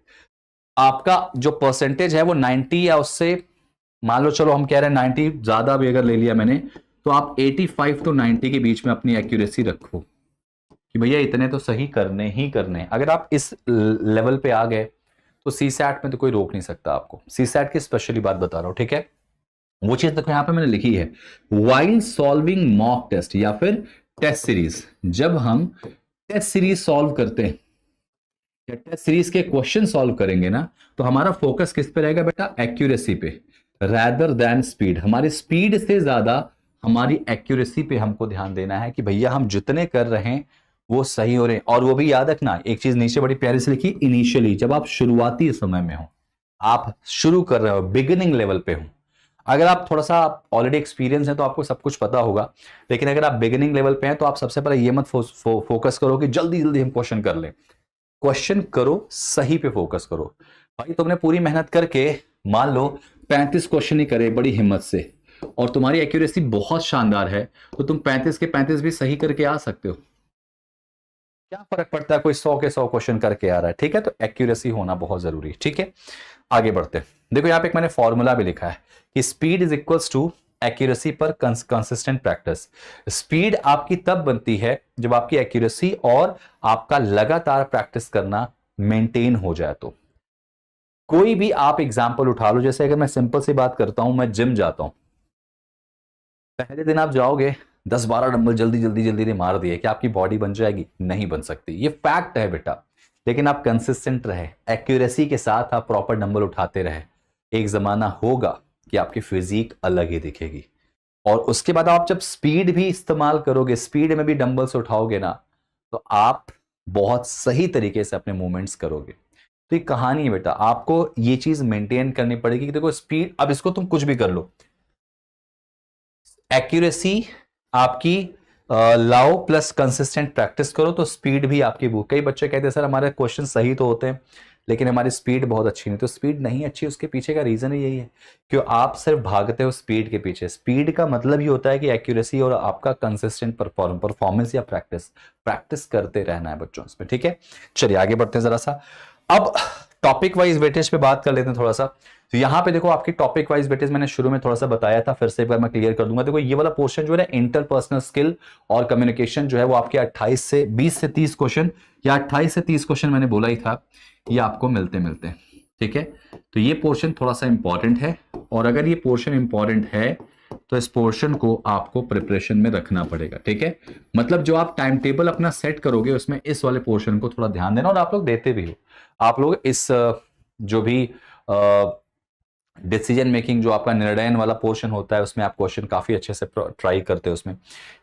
आपका जो परसेंटेज है वो 90 या उससे, मान लो चलो हम कह रहे हैं 90 ज्यादा भी अगर ले लिया मैंने, तो आप 85 to 90 के बीच में अपनी एक्यूरेसी रखो कि भैया इतने तो सही करने ही करने। अगर आप इस लेवल पे आ गए तो सीसैट में तो कोई रोक नहीं सकता आपको। सीसैट की स्पेशली बात बता रहा हूं, ठीक है। वो चीज तक यहां पे मैंने लिखी है, वाइल सॉल्विंग मॉक टेस्ट या फिर टेस्ट सीरीज। जब हम टेस्ट सीरीज सॉल्व करते हैं या टेस्ट सीरीज के क्वेश्चन सॉल्व करेंगे ना, तो हमारा फोकस किस पे रहेगा बेटा, एक्यूरेसी पे, रैदर देन स्पीड। हमारी स्पीड से ज्यादा हमारी एक्यूरेसी पे हमको ध्यान देना है कि भैया हम जितने कर रहे हैं वो सही हो रहे हैं। और वो भी याद रखना, एक चीज नीचे बड़ी प्यारी से लिखी, इनिशियली, जब आप शुरुआती समय में हो, आप शुरू कर रहे हो, बिगिनिंग लेवल पे हो, अगर आप थोड़ा सा ऑलरेडी एक्सपीरियंस है तो आपको सब कुछ पता होगा, लेकिन अगर आप बिगिनिंग लेवल पे हैं तो आप सबसे पहले ये मत फोकस करो कि जल्दी जल्दी हम क्वेश्चन कर लें। क्वेश्चन करो, सही पे फोकस करो। भाई तुमने पूरी मेहनत करके मान लो 35 क्वेश्चन ही करे बड़ी हिम्मत से, और तुम्हारी एक्यूरेसी बहुत शानदार है, तो तुम 35 के 35 भी सही करके आ सकते हो। क्या फर्क पड़ता है कोई 100 के 100 क्वेश्चन करके आ रहा है, ठीक है। तो एक्यूरेसी होना बहुत जरूरी है, ठीक है। आगे बढ़ते हैं। देखो यहाँ पे एक मैंने फॉर्मूला भी लिखा है कि speed is equals to accuracy पर कंसिस्टेंट प्रैक्टिस। स्पीड आपकी तब बनती है जब आपकी एक्यूरेसी और आपका लगातार प्रैक्टिस करना मेंटेन हो जाए। तो कोई भी आप एग्जांपल उठा लो, जैसे अगर मैं सिंपल सी बात करता हूं, मैं जिम जाता हूं, पहले दिन आप जाओगे 10-12 डंबल जल्दी जल्दी जल्दी ने मार दिए, कि आपकी बॉडी बन जाएगी? नहीं बन सकती, ये फैक्ट है बेटा। लेकिन आप कंसिस्टेंट रहे, एक्यूरेसी के साथ आप प्रॉपर डंबल उठाते रहे, एक जमाना होगा कि आपकी फिजिक अलग ही दिखेगी। और उसके बाद आप जब स्पीड भी इस्तेमाल करोगे, स्पीड में भी डंबल्स उठाओगे ना, तो आप बहुत सही तरीके से अपने मूवमेंट्स करोगे। तो ये कहानी है बेटा, आपको ये चीज मेंटेन करनी पड़ेगी कि देखो स्पीड, अब इसको तुम कुछ भी कर लो, एक्यूरेसी आपकी लाओ प्लस कंसिस्टेंट प्रैक्टिस करो तो स्पीड भी आपकी बुक। कई बच्चे कहते हैं सर हमारे क्वेश्चन सही तो होते हैं लेकिन हमारी स्पीड बहुत अच्छी नहीं। तो स्पीड नहीं अच्छी, उसके पीछे का रीजन ही यही है कि आप सिर्फ भागते हो स्पीड के पीछे। स्पीड का मतलब ही होता है कि एक्यूरेसी और आपका कंसिस्टेंट परफॉर्मेंस या प्रैक्टिस करते रहना है बच्चों इसमें, ठीक है। चलिए आगे बढ़ते हैं जरा सा। अब टॉपिक वाइज वेटेज पे बात कर लेते हैं थोड़ा सा। तो यहां पे देखो आपकी टॉपिक वाइज वेटेज मैंने शुरू में थोड़ा सा बताया था, फिर से एक बार मैं क्लियर कर दूंगा। देखो ये वाला पोर्शन जो है इंटरपर्सनल स्किल और कम्युनिकेशन जो है वो आपके 28 से 20 से 30 क्वेश्चन, या 28 से 30 क्वेश्चन मैंने बोला ही था, ये आपको मिलते मिलते, ठीक है। तो ये पोर्शन थोड़ा सा इंपॉर्टेंट है, और अगर ये पोर्शन इंपॉर्टेंट है तो इस पोर्शन को आपको प्रिपरेशन में रखना पड़ेगा, ठीक है। मतलब जो आप टाइम टेबल अपना सेट करोगे उसमें इस वाले पोर्शन को थोड़ा ध्यान देना, और आप लोग देते भी हो। आप लोग इस जो भी डिसीजन मेकिंग जो आपका निर्णय वाला पोर्शन होता है उसमें आप क्वेश्चन काफी अच्छे से ट्राई करते हो। उसमें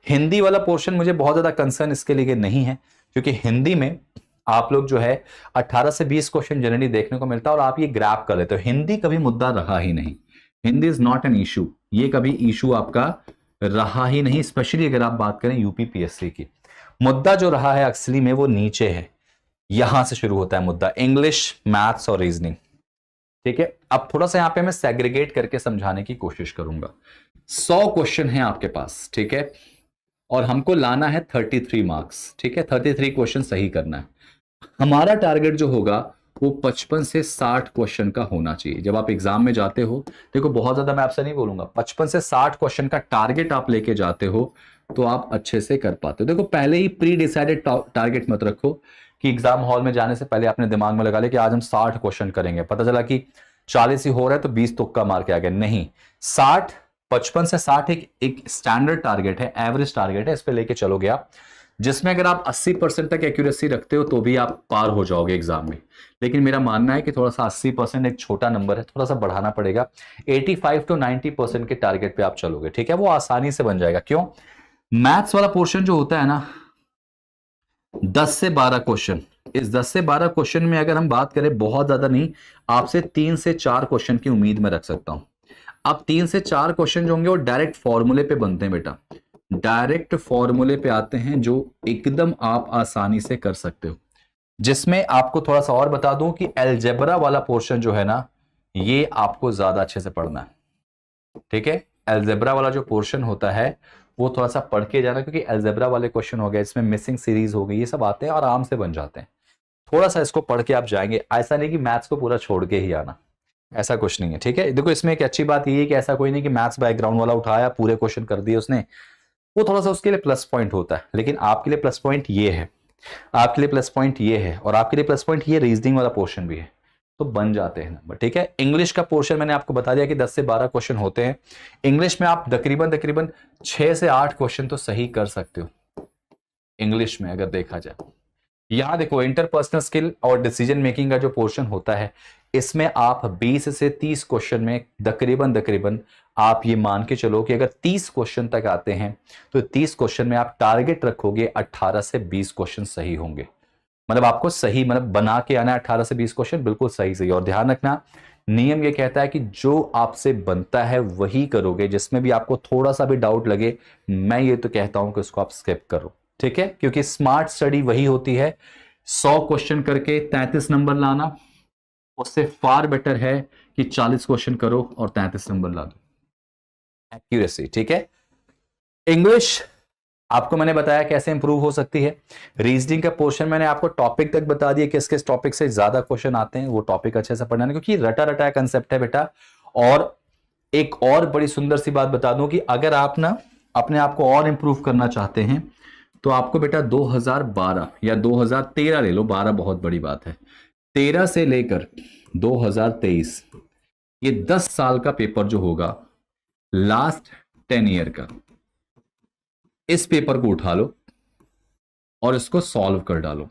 हिंदी वाला पोर्शन मुझे बहुत ज्यादा कंसर्न इसके लिए नहीं है, क्योंकि हिंदी में आप लोग जो है 18 से 20 क्वेश्चन जनरली देखने को मिलता है और आप ये ग्रैब कर लेते हो। हिंदी कभी मुद्दा रहा ही नहीं, Hindi is not an issue, ये कभी इशू आपका रहा ही नहीं। स्पेशली अगर आप बात करें यूपी पीएससी की, मुद्दा जो रहा है असली में वो नीचे है, यहां से शुरू होता है मुद्दा, इंग्लिश, मैथ्स और रीजनिंग, ठीक है। अब थोड़ा सा यहां पे मैं सेग्रीगेट करके समझाने की कोशिश करूंगा। 100 क्वेश्चन है आपके पास, ठीक है, और हमको लाना है 33 मार्क्स, ठीक है। 33 क्वेश्चन सही करना है। हमारा टारगेट जो होगा वो 55 से 60 क्वेश्चन का होना चाहिए। जब आप एग्जाम में जाते हो, देखो बहुत ज्यादा मैं आपसे नहीं बोलूंगा, 55 से 60 क्वेश्चन का टारगेट आप लेके जाते हो तो आप अच्छे से कर पाते हो। देखो पहले ही प्री डिसाइडेड टारगेट मत रखो कि एग्जाम हॉल में जाने से पहले अपने दिमाग में लगा ले कि आज हम 60 क्वेश्चन करेंगे, पता चला कि 40 ही हो रहा है तो 20 तुक्का मार के आ गए। नहीं, 60, 55 से 60 एक स्टैंडर्ड टारगेट है, एवरेज टारगेट है, इस पे लेके चलोगे आप, जिसमें अगर आप 80% तक एक्यूरेसी रखते हो तो भी आप पार हो जाओगे एग्जाम में। लेकिन मेरा मानना है कि थोड़ा सा 80% एक छोटा नंबर है, थोड़ा सा बढ़ाना पड़ेगा, 85 to 90% के टारगेट पे आप चलोगे, ठीक है। वो आसानी से बन जाएगा। क्यों? मैथ्स वाला पोर्शन जो होता है ना, 10 से 12 क्वेश्चन, इस 10 से 12 क्वेश्चन में अगर हम बात करें, बहुत ज्यादा नहीं, आपसे 3 से 4 क्वेश्चन की उम्मीद में रख सकता हूं। अब 3 से 4 क्वेश्चन जो होंगे वो डायरेक्ट फॉर्मूले पे बनते हैं बेटा, डायरेक्ट फॉर्मूले पे आते हैं जो एकदम आप आसानी से कर सकते हो। जिसमें आपको थोड़ा सा और बता दूं कि अलजेब्रा वाला पोर्शन जो है ना, ये आपको ज्यादा अच्छे से पढ़ना है, ठीक है। अलजेब्रा वाला जो पोर्शन होता है वो थोड़ा सा पढ़ के जाना, क्योंकि अलजेब्रा वाले क्वेश्चन हो गए, इसमें मिसिंग सीरीज हो गई, ये सब आते हैं और आराम से बन जाते हैं। थोड़ा सा इसको पढ़ के आप जाएंगे, ऐसा नहीं कि मैथ्स को पूरा छोड़ के ही आना, ऐसा कुछ नहीं है, ठीक है। देखो इसमें एक अच्छी बात ये है कि ऐसा कोई नहीं कि मैथ्स बैकग्राउंड वाला उठाया पूरे क्वेश्चन कर दिए उसने, वो थोड़ा सा उसके लिए प्लस पॉइंट होता है। लेकिन आपके लिए प्लस पॉइंट ये है, आपके लिए प्लस पॉइंट ये है, और आपके लिए प्लस पॉइंट ये रीजनिंग वाला पोर्शन भी है, तो बन जाते हैं नंबर, ठीक है। इंग्लिश का पोर्शन मैंने आपको बता दिया कि 10 से 12 क्वेश्चन होते हैं। इंग्लिश में आप तकरीबन 6 से 8 क्वेश्चन तो सही कर सकते हो इंग्लिश में, अगर देखा जाए। यहां देखो इंटरपर्सनल स्किल और डिसीजन मेकिंग का जो पोर्शन होता है, इसमें आप 20 से 30 क्वेश्चन में तकरीबन आप ये मान के चलो कि अगर 30 क्वेश्चन तक आते हैं तो 30 क्वेश्चन में आप टारगेट रखोगे 18 से 20 क्वेश्चन सही होंगे। मतलब आपको सही, मतलब बना के आना है 18 से 20 क्वेश्चन बिल्कुल सही। और ध्यान रखना, नियम ये कहता है कि जो आपसे बनता है वही करोगे, जिसमें भी आपको थोड़ा सा भी डाउट लगे मैं ये तो कहता हूं कि उसको आप स्किप करो, ठीक है, क्योंकि स्मार्ट स्टडी वही होती है 100 क्वेश्चन करके 33 नंबर लाना, उससे फार बेटर है कि 40 क्वेश्चन करो और 33 नंबर ला दो। एक्यूरेसी, ठीक है। इंग्लिश आपको मैंने बताया कैसे इंप्रूव हो सकती है। रीजनिंग का पोर्शन मैंने आपको टॉपिक तक बता दिया, किस किस टॉपिक से ज्यादा क्वेश्चन आते हैं, वो टॉपिक अच्छे से पढ़ना है, क्योंकि रटा रटा कंसेप्ट है बेटा। और एक और बड़ी सुंदर सी बात बता दूं कि अगर आप ना अपने आप को और इंप्रूव करना चाहते हैं तो आपको बेटा 2012 या 2013 ले लो, 12 बहुत बड़ी बात है, 13 से लेकर 2023 ये 10 साल का पेपर जो होगा, लास्ट 10 ईयर का, इस पेपर को उठा लो और इसको सॉल्व कर डालो।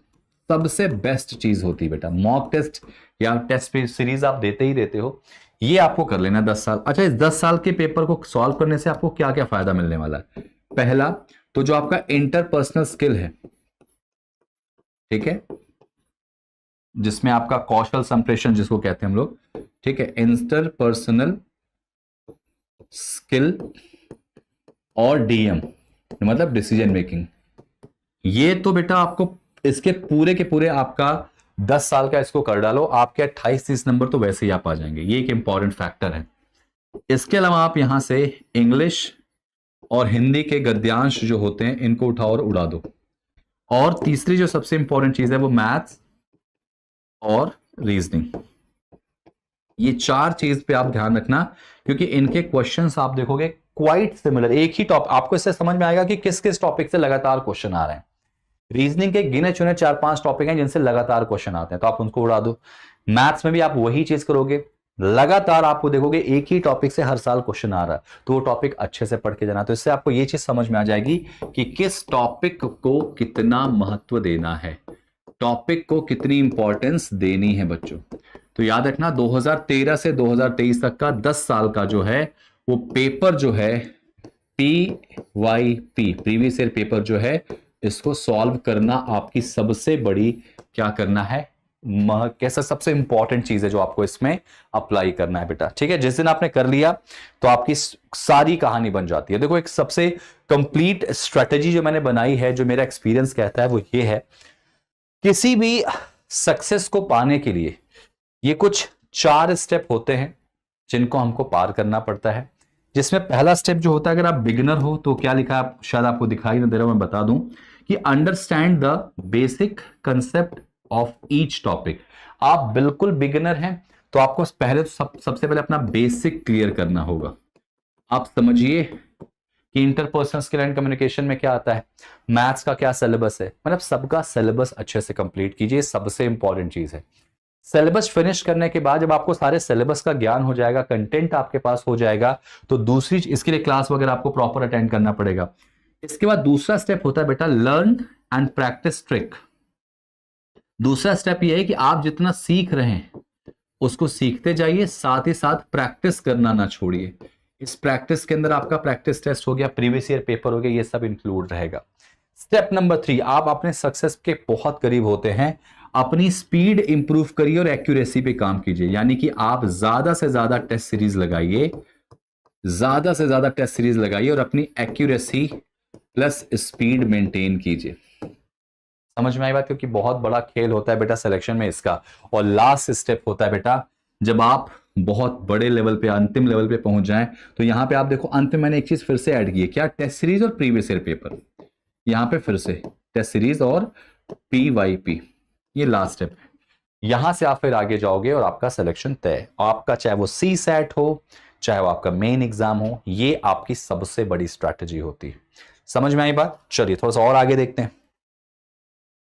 सबसे बेस्ट चीज होती है बेटा, मॉक टेस्ट या टेस्ट सीरीज आप देते ही देते हो, ये आपको कर लेना 10 साल। अच्छा, इस 10 साल के पेपर को सॉल्व करने से आपको क्या क्या फायदा मिलने वाला है? पहला तो जो आपका इंटरपर्सनल स्किल है, ठीक है, जिसमें आपका कौशल संप्रेषण जिसको कहते हैं हम लोग, ठीक है, इंटरपर्सनल स्किल और डीएम मतलब डिसीजन मेकिंग, ये तो बेटा आपको इसके पूरे के पूरे आपका 10 साल का इसको कर डालो, आपके 28-30 नंबर तो वैसे ही आप आ जाएंगे। ये एक इंपॉर्टेंट फैक्टर है। इसके अलावा आप यहां से इंग्लिश और हिंदी के गद्यांश जो होते हैं इनको उठाओ और उड़ा दो। और तीसरी जो सबसे इंपॉर्टेंट चीज है वो मैथ्स और रीजनिंग, ये 4 चीज पे आप ध्यान रखना, क्योंकि इनके क्वेश्चंस आप देखोगे क्वाइट सिमिलर, एक ही टॉपिक, आपको इससे समझ में आएगा कि किस किस टॉपिक से लगातार क्वेश्चन आ रहे हैं। रीजनिंग के गिने चुने 4-5 टॉपिक हैं जिनसे लगातार क्वेश्चन आते हैं, तो आप उनको उड़ा दो। मैथ्स में भी आप वही चीज करोगे, लगातार आपको देखोगे एक ही टॉपिक से हर साल क्वेश्चन आ रहा है, तो वो टॉपिक अच्छे से पढ़ के जाना। तो इससे आपको ये चीज समझ में आ जाएगी कि किस टॉपिक को कितना महत्व देना है, टॉपिक को कितनी इंपॉर्टेंस देनी है बच्चों। तो याद रखना 2013 से 2023 तक का 10 साल का जो है वो पेपर जो है PYP प्रीवियस ईयर पेपर जो है, इसको सॉल्व करना आपकी सबसे बड़ी क्या करना है, कैसा सबसे इंपॉर्टेंट चीज है जो आपको इसमें अप्लाई करना है बेटा, ठीक है। जिस दिन आपने कर लिया तो आपकी सारी कहानी बन जाती है। देखो, एक सबसे कंप्लीट स्ट्रेटेजी जो मैंने बनाई है, जो मेरा एक्सपीरियंस कहता है वो ये है, किसी भी सक्सेस को पाने के लिए ये कुछ 4 स्टेप होते हैं जिनको हमको पार करना पड़ता है। जिसमें पहला स्टेप जो होता है, अगर आप बिगिनर हो तो क्या लिखा है, शायद आपको दिखाई ना दे रहा हो, मैं बता दूं कि understand the basic concept of each topic. आप बिल्कुल बिगिनर हैं तो आपको पहले सबसे पहले अपना बेसिक क्लियर करना होगा। आप समझिए कि इंटरपर्सनल स्किल एंड कम्युनिकेशन में क्या आता है, मैथ्स का क्या सिलेबस है, मतलब सबका सिलेबस अच्छे से कंप्लीट कीजिए, सबसे इंपॉर्टेंट चीज है। सिलेबस फिनिश करने के बाद जब आपको सारे सिलेबस का ज्ञान हो जाएगा, कंटेंट आपके पास हो जाएगा, तो दूसरी इसके लिए क्लास वगैरह आपको प्रॉपर अटेंड करना पड़ेगा। इसके बाद दूसरा स्टेप होता है बेटा लर्न एंड प्रैक्टिस ट्रिक। दूसरा स्टेप यह है कि आप जितना सीख रहे हैं उसको सीखते जाइए, साथ ही साथ प्रैक्टिस करना ना छोड़िए। इस प्रैक्टिस के अंदर आपका प्रैक्टिस टेस्ट हो गया, प्रीवियस ईयर पेपर हो गया, ये सब इंक्लूड रहेगा। स्टेप नंबर 3, आप अपने सक्सेस के बहुत करीब होते हैं, अपनी स्पीड इंप्रूव करिए और एक्यूरेसी पे काम कीजिए। यानी कि आप ज्यादा से ज्यादा टेस्ट सीरीज लगाइए, ज्यादा से ज्यादा टेस्ट सीरीज लगाइए और अपनी एक्यूरेसी प्लस स्पीड मेंटेन कीजिए। समझ में आई बात? क्योंकि बहुत बड़ा खेल होता है बेटा सिलेक्शन में इसका। और लास्ट स्टेप होता है बेटा, जब आप बहुत बड़े लेवल पे, अंतिम लेवल पे पहुंच जाएं, तो यहां पे आप देखो अंत में मैंने एक चीज फिर से ऐड की है, क्या, टेस्ट सीरीज और प्रीवियस ईयर पेपर। यहां पे फिर से टेस्ट सीरीज और PYP, ये लास्ट स्टेप है। यहां से आप फिर आगे जाओगे और आपका सिलेक्शन तय। आपका चाहे वो CSAT हो, चाहे वो आपका मेन एग्जाम हो, ये आपकी सबसे बड़ी स्ट्रैटेजी होती है। समझ में आई बात? चलिए थोड़ा सा और आगे देखते हैं,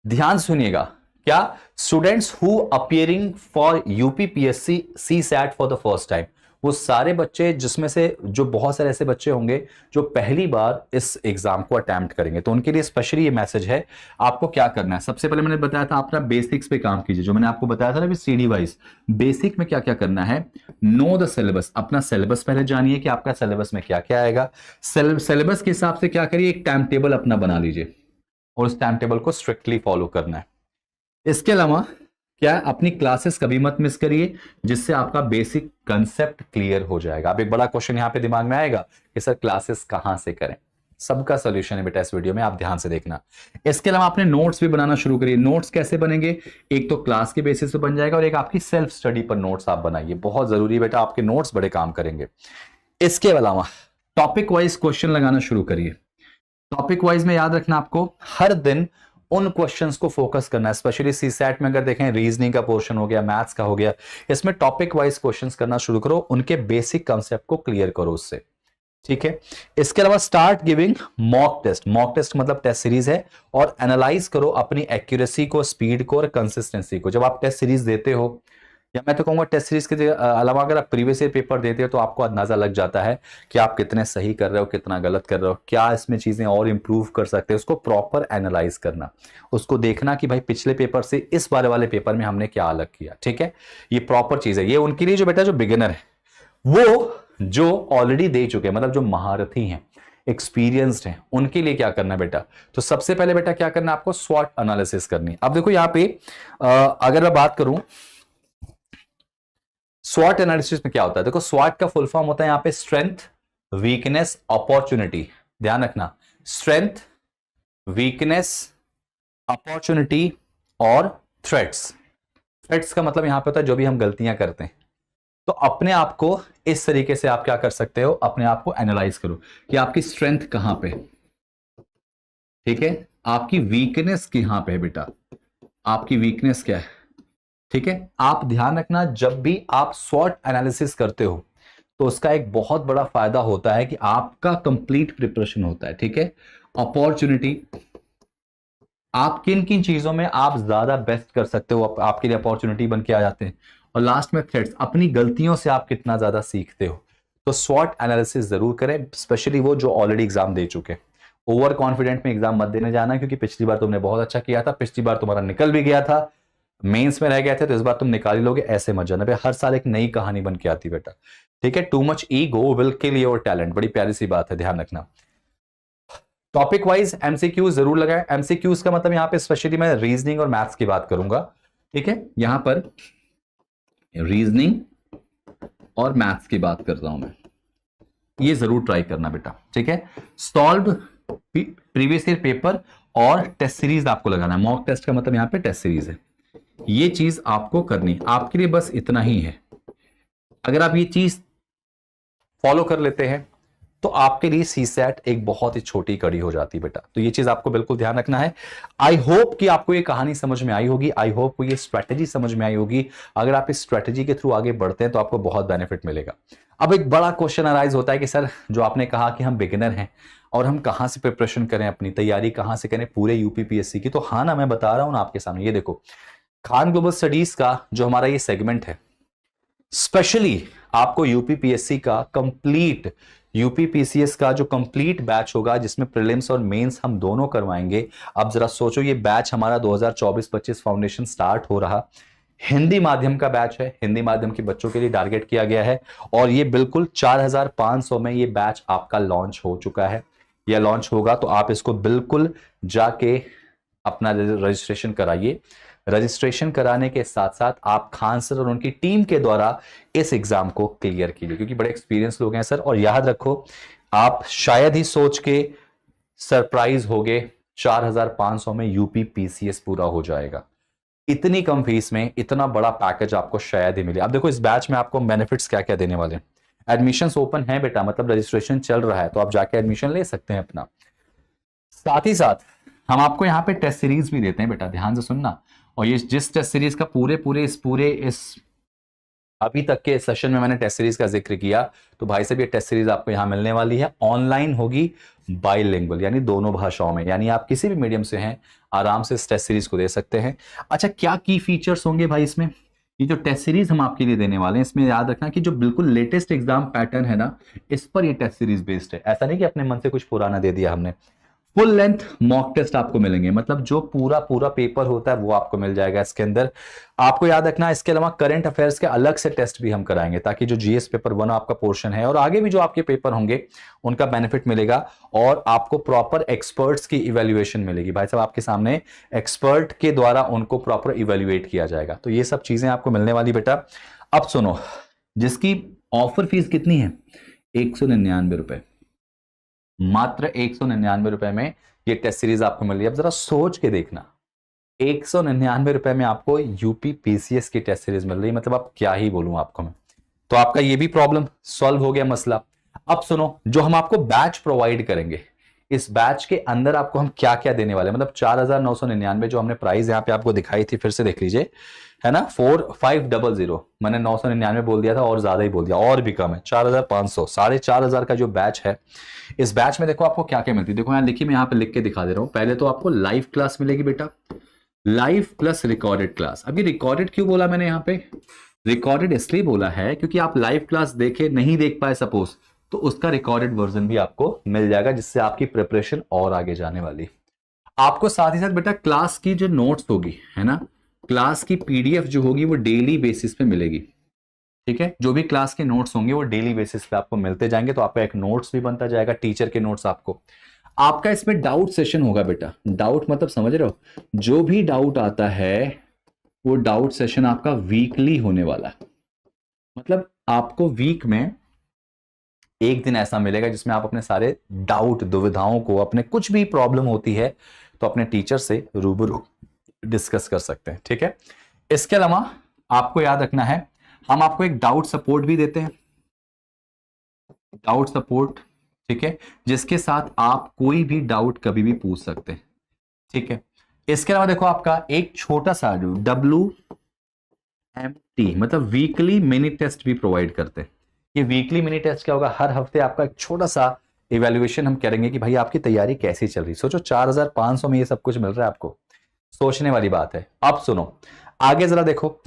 ध्यान सुनिएगा। क्या, students who appearing for UPPSC CSAT for the first time, वो सारे बच्चे जिसमें से जो बहुत सारे ऐसे बच्चे होंगे जो पहली बार इस एग्जाम को अटेम्प्ट करेंगे, तो उनके लिए स्पेशली ये मैसेज है। आपको क्या करना है, सबसे पहले मैंने बताया था अपना बेसिक्स पे काम कीजिए, जो मैंने आपको बताया था ना CD वाइज। बेसिक में क्या क्या करना है, नो द सिलेबस, अपना सिलेबस पहले जानिए कि आपका सिलेबस में क्या क्या आएगा। सिलेबस के हिसाब से क्या करिए, एक टाइम टेबल अपना बना लीजिए और उस टाइम टेबल को स्ट्रिक्टली फॉलो करना है। इसके अलावा क्या, अपनी क्लासेस कभी मत मिस करिए, जिससे आपका बेसिक कंसेप्ट क्लियर हो जाएगा। अब एक बड़ा क्वेश्चन यहां पे दिमाग में आएगा कि सर क्लासेस कहां से करें। सबका सोल्यूशन है बेटा इस वीडियो में, आप ध्यान से देखना। इसके अलावा आपने नोट्स भी बनाना शुरू करिए। नोट्स कैसे बनेंगे, एक तो क्लास के बेसिस पे बन जाएगा और एक आपकी सेल्फ स्टडी पर नोट्स आप बनाइए, बहुत जरूरी है बेटा, आपके नोट्स बड़े काम करेंगे। इसके अलावा टॉपिक वाइज क्वेश्चन लगाना शुरू करिए। टॉपिक वाइज में याद रखना, आपको हर दिन उन क्वेश्चंस को फोकस करना है। स्पेशली सीसैट में अगर देखें, रीजनिंग का पोर्शन हो गया, मैथ्स का हो गया, इसमें टॉपिक वाइज क्वेश्चंस करना शुरू करो, उनके बेसिक कंसेप्ट को क्लियर करो उससे, ठीक है। इसके अलावा start giving mock test. Mock test मतलब टेस्ट सीरीज है, और एनालाइज करो अपनी एक्यूरेसी को, स्पीड को और कंसिस्टेंसी को। जब आप टेस्ट सीरीज देते हो, या मैं तो कहूंगा टेस्ट सीरीज के अलावा अगर आप प्रीवियस ईयर पेपर देते हो, तो आपको अंदाजा लग जाता है कि आप कितने सही कर रहे हो, कितना गलत कर रहे हो, क्या इसमें चीजें और इंप्रूव कर सकते हैं। उसको प्रॉपर एनालाइज करना, उसको देखना कि भाई पिछले पेपर से इस बार वाले पेपर में हमने क्या अलग किया, ठीक है। ये प्रॉपर चीज है, ये उनके लिए जो बेटा जो बिगिनर है, वो जो ऑलरेडी दे चुके हैं, मतलब जो महारथी हैं, एक्सपीरियंस्ड हैं, उनके लिए क्या करना है बेटा। तो सबसे पहले बेटा क्या करना है, आपको स्वॉट एनालिसिस करनी है। अब देखो यहाँ पे अगर मैं बात करूं स्वॉट एनालिसिस में क्या होता है, देखो स्वॉट का फुल फॉर्म होता है यहाँ पे स्ट्रेंथ, वीकनेस, अपॉर्चुनिटी। ध्यान रखना, स्ट्रेंथ, वीकनेस, अपॉर्चुनिटी और थ्रेट्स। थ्रेट्स का मतलब यहां पे होता है जो भी हम गलतियां करते हैं। तो अपने आप को इस तरीके से आप क्या कर सकते हो, अपने आप को एनालाइज करो कि आपकी स्ट्रेंथ कहां पे, ठीक है, आपकी वीकनेस कहां पे है बेटा, आपकी वीकनेस क्या है, ठीक है। आप ध्यान रखना, जब भी आप स्वॉट एनालिसिस करते हो तो उसका एक बहुत बड़ा फायदा होता है कि आपका कंप्लीट प्रिपरेशन होता है, ठीक है। अपॉर्चुनिटी, आप किन किन चीजों में आप ज्यादा बेस्ट कर सकते हो, आपके लिए अपॉर्चुनिटी बन के आ जाते हैं। और लास्ट में थ्रेट्स, अपनी गलतियों से आप कितना ज्यादा सीखते हो। तो स्वॉट एनालिसिस जरूर करें, स्पेशली वो जो ऑलरेडी एग्जाम दे चुके हैं। ओवर कॉन्फिडेंट में एग्जाम मत देने जाना, क्योंकि पिछली बार तुमने बहुत अच्छा किया था, पिछली बार तुम्हारा निकल भी गया था, मेंस में रह गए थे, तो इस बार तुम निकाल ही लोगे, ऐसे मत जाना बेटा। हर साल एक नई कहानी बन के आती बेटा, ठीक है। Too much ego will kill your talent, बड़ी प्यारी सी बात है, ध्यान रखना। टॉपिक वाइज एमसीक्यूज जरूर लगाएं। एमसीक्यूज का मतलब यहां पे स्पेशली मैं रीजनिंग और मैथ्स की बात करूंगा, ठीक है। यहां पर रीजनिंग और मैथ्स की बात कर रहा हूं मैं, ये जरूर ट्राई करना बेटा, ठीक है। सॉल्व प्रीवियस ईयर पेपर और टेस्ट सीरीज आपको लगाना है। मॉक टेस्ट का मतलब यहां पे टेस्ट सीरीज है, ये चीज आपको करनी, आपके लिए बस इतना ही है। अगर आप ये चीज फॉलो कर लेते हैं तो आपके लिए सीसैट एक बहुत ही छोटी कड़ी हो जाती बेटा। तो ये चीज आपको बिल्कुल ध्यान रखना है। आई होप कि आपको ये कहानी समझ में आई होगी, आई होप ये स्ट्रेटेजी समझ में आई होगी। अगर आप इस स्ट्रेटेजी के थ्रू आगे बढ़ते हैं तो आपको बहुत बेनिफिट मिलेगा। अब एक बड़ा क्वेश्चन अराइज होता है कि सर, जो आपने कहा कि हम बिगिनर हैं और हम कहां से प्रिपरेशन करें, अपनी तैयारी कहां से करें पूरे यूपीपीएससी की। तो हाँ ना, मैं बता रहा हूं ना आपके सामने, ये देखो खान ग्लोबल स्टडीज का जो हमारा ये सेगमेंट है, स्पेशली आपको यूपीपीएससी का कंप्लीट, यूपीपीसीएस का जो कंप्लीट बैच होगा, जिसमें प्रीलिम्स और मेंस हम दोनों करवाएंगे। अब जरा सोचो, ये बैच हमारा 2024-25 फाउंडेशन स्टार्ट हो रहा, हिंदी माध्यम का बैच है, हिंदी माध्यम के बच्चों के लिए टारगेट किया गया है। और ये बिल्कुल 4500 में ये बैच आपका लॉन्च हो चुका है, या लॉन्च होगा। तो आप इसको बिल्कुल जाके अपना रजिस्ट्रेशन कराइए। रजिस्ट्रेशन कराने के साथ साथ आप खान सर और उनकी टीम के द्वारा इस एग्जाम को क्लियर कीजिए, क्योंकि बड़े एक्सपीरियंस लोग हैं सर। और याद रखो, आप शायद ही सोच के सरप्राइज होगे, 4500 में यूपीपीसीएस पूरा हो जाएगा। इतनी कम फीस में इतना बड़ा पैकेज आपको शायद ही मिले। अब देखो इस बैच में आपको बेनिफिट्स क्या क्या देने वाले हैं। एडमिशंस ओपन है बेटा, मतलब रजिस्ट्रेशन चल रहा है, तो आप जाके एडमिशन ले सकते हैं अपना। साथ ही साथ हम आपको यहाँ पे टेस्ट सीरीज भी देते हैं बेटा, ध्यान से सुनना। और ये जिस टेस्ट सीरीज का इस अभी तक के सेशन में मैंने टेस्ट सीरीज का जिक्र किया, तो भाई साहब ये टेस्ट सीरीज आपको यहां मिलने वाली है। ऑनलाइन होगी, बाइलिंगुअल, यानी दोनों भाषाओं में, यानी आप किसी भी मीडियम से हैं आराम से इस टेस्ट सीरीज को दे सकते हैं। अच्छा, क्या की फीचर्स होंगे भाई इसमें? ये जो टेस्ट सीरीज हम आपके लिए देने वाले हैं, इसमें याद रखना कि जो बिल्कुल लेटेस्ट एग्जाम पैटर्न है ना, इस पर ये टेस्ट सीरीज बेस्ड है। ऐसा नहीं कि अपने मन से कुछ पुराना दे दिया हमने। फुल लेंथ मॉक टेस्ट आपको मिलेंगे, मतलब जो पूरा पूरा पेपर होता है वो आपको मिल जाएगा इसके अंदर। आपको याद रखना, इसके अलावा करंट अफेयर्स के अलग से टेस्ट भी हम कराएंगे, ताकि जो जीएस पेपर 1 आपका पोर्शन है और आगे भी जो आपके पेपर होंगे उनका बेनिफिट मिलेगा, और आपको प्रॉपर एक्सपर्ट्स की इवेल्युएशन मिलेगी। भाई साहब आपके सामने एक्सपर्ट के द्वारा उनको प्रॉपर इवेल्युएट किया जाएगा। तो ये सब चीजें आपको मिलने वाली बेटा। अब सुनो, जिसकी ऑफर फीस कितनी है, 199 रुपए, मात्र 199 रुपए में ये टेस्ट सीरीज आपको मिल रही है। अब जरा सोच के देखना, 199 रुपए में आपको यूपी पीसीएस की टेस्ट सीरीज मिल रही है, मतलब अब क्या ही बोलूं आपको मैं। तो आपका ये भी प्रॉब्लम सॉल्व हो गया मसला। अब सुनो, जो हम आपको बैच प्रोवाइड करेंगे, इस बैच के अंदर आपको हम क्या क्या देने वाले हैं, मतलब 4999 जो हमने प्राइस यहां पे आपको दिखाई थी, फिर से देख लीजिए, है ना, 4500, मैंने 999 बोल दिया था और ज्यादा ही बोल दिया, और भी कम है, 4500, 4500 का जो बैच है। इस बैच में देखो आपको क्या क्या मिलती है, देखो यहां लिखी, मैं यहां पे लिख के दिखा दे रहा हूं। पहले तो आपको लाइव क्लास मिलेगी बेटा, लाइव प्लस रिकॉर्डेड क्लास। अभी रिकॉर्डेड क्यों बोला मैंने यहां पे, रिकॉर्डेड इसलिए बोला है क्योंकि आप लाइव क्लास देखे नहीं देख पाए सपोज, तो उसका रिकॉर्डेड वर्जन भी आपको मिल जाएगा, जिससे आपकी प्रिपरेशन और आगे जाने वाली। आपको साथ ही साथ बेटा क्लास की जो नोट्स होगी, है ना, क्लास की पीडीएफ जो होगी वो डेली बेसिस पे मिलेगी। ठीक है, जो भी क्लास के नोट्स होंगे वो डेली बेसिस पे आपको मिलते जाएंगे, तो आपका एक नोट्स भी बनता जाएगा, टीचर के नोट्स आपको। आपका इसमें डाउट सेशन होगा बेटा, डाउट मतलब समझ रहे हो, जो भी डाउट आता है वो डाउट सेशन आपका वीकली होने वाला है। मतलब आपको वीक में एक दिन ऐसा मिलेगा जिसमें आप अपने सारे डाउट, दुविधाओं को, अपने कुछ भी प्रॉब्लम होती है तो अपने टीचर से रूबरू डिस्कस कर सकते हैं। ठीक है, इसके अलावा आपको याद रखना है, हम आपको एक डाउट सपोर्ट भी देते हैं, डाउट सपोर्ट, ठीक है, जिसके साथ आप कोई भी डाउट कभी भी पूछ सकते हैं। ठीक है, इसके अलावा देखो आपका एक छोटा सा WMT मतलब वीकली मिनी टेस्ट भी प्रोवाइड करते हैं। ये वीकली मिनी टेस्ट क्या होगा, हर हफ्ते आपका एक छोटा सा इवैल्यूएशन हम करेंगे कि भाई आपकी तैयारी कैसी चल रही। सोचो 4500 में ये सब कुछ मिल रहा है आपको, सोचने वाली बात है। अब सुनो आगे जरा देखो,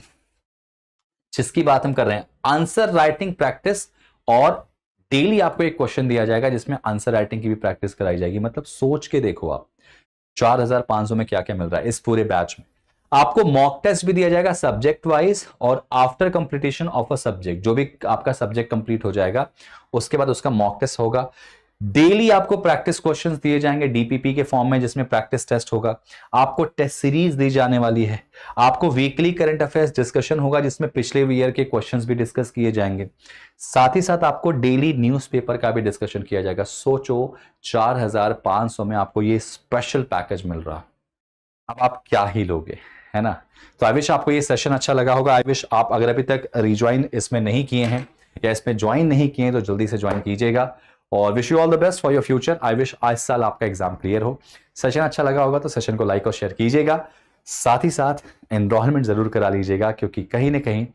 जिसकी बात हम कर रहे हैं, आंसर राइटिंग प्रैक्टिस, और डेली आपको एक क्वेश्चन दिया जाएगा जिसमें आंसर राइटिंग की भी प्रैक्टिस कराई जाएगी। मतलब सोच के देखो आप 4500 में क्या क्या मिल रहा है इस पूरे बैच में। आपको मॉक टेस्ट भी दिया जाएगा सब्जेक्ट वाइज, और after completion of a subject, जो भी आपका सब्जेक्ट कंप्लीट हो जाएगा उसके बाद उसका मॉक टेस्ट होगा। डेली आपको प्रैक्टिस क्वेश्चंस दिए जाएंगे डीपीपी के फॉर्म में, जिसमें प्रैक्टिस टेस्ट होगा। आपको टेस्ट सीरीज दी जाने वाली है। आपको वीकली करंट अफेयर्स डिस्कशन होगा, जिसमें पिछले ईयर के क्वेश्चंस भी डिस्कस किए जाएंगे। साथ ही साथ आपको डेली न्यूज़पेपर का भी डिस्कशन किया जाएगा। सोचो 4500 में आपको ये स्पेशल पैकेज मिल रहा, अब आप क्या ही लोगे, है ना। तो आई विश आपको ये सेशन अच्छा लगा होगा। आई विश आप अगर अभी तक रिज्वाइन इसमें नहीं किए हैं या इसमें ज्वाइन नहीं किए हैं तो जल्दी से ज्वाइन कीजिएगा, और wish you all the best for your future. I wish आज साल आपका एग्जाम क्लियर हो। सेशन अच्छा लगा होगा तो सेशन को लाइक और शेयर कीजिएगा, साथ ही साथ एनरोलमेंट जरूर करा लीजिएगा, क्योंकि कहीं ना कहीं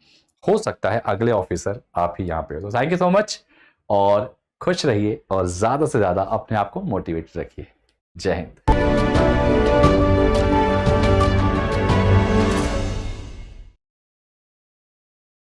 हो सकता है अगले ऑफिसर आप ही यहाँ पे हो। तो थैंक यू सो मच, और खुश रहिए और ज्यादा से ज्यादा अपने आप को मोटिवेटेड रखिए। जय हिंद।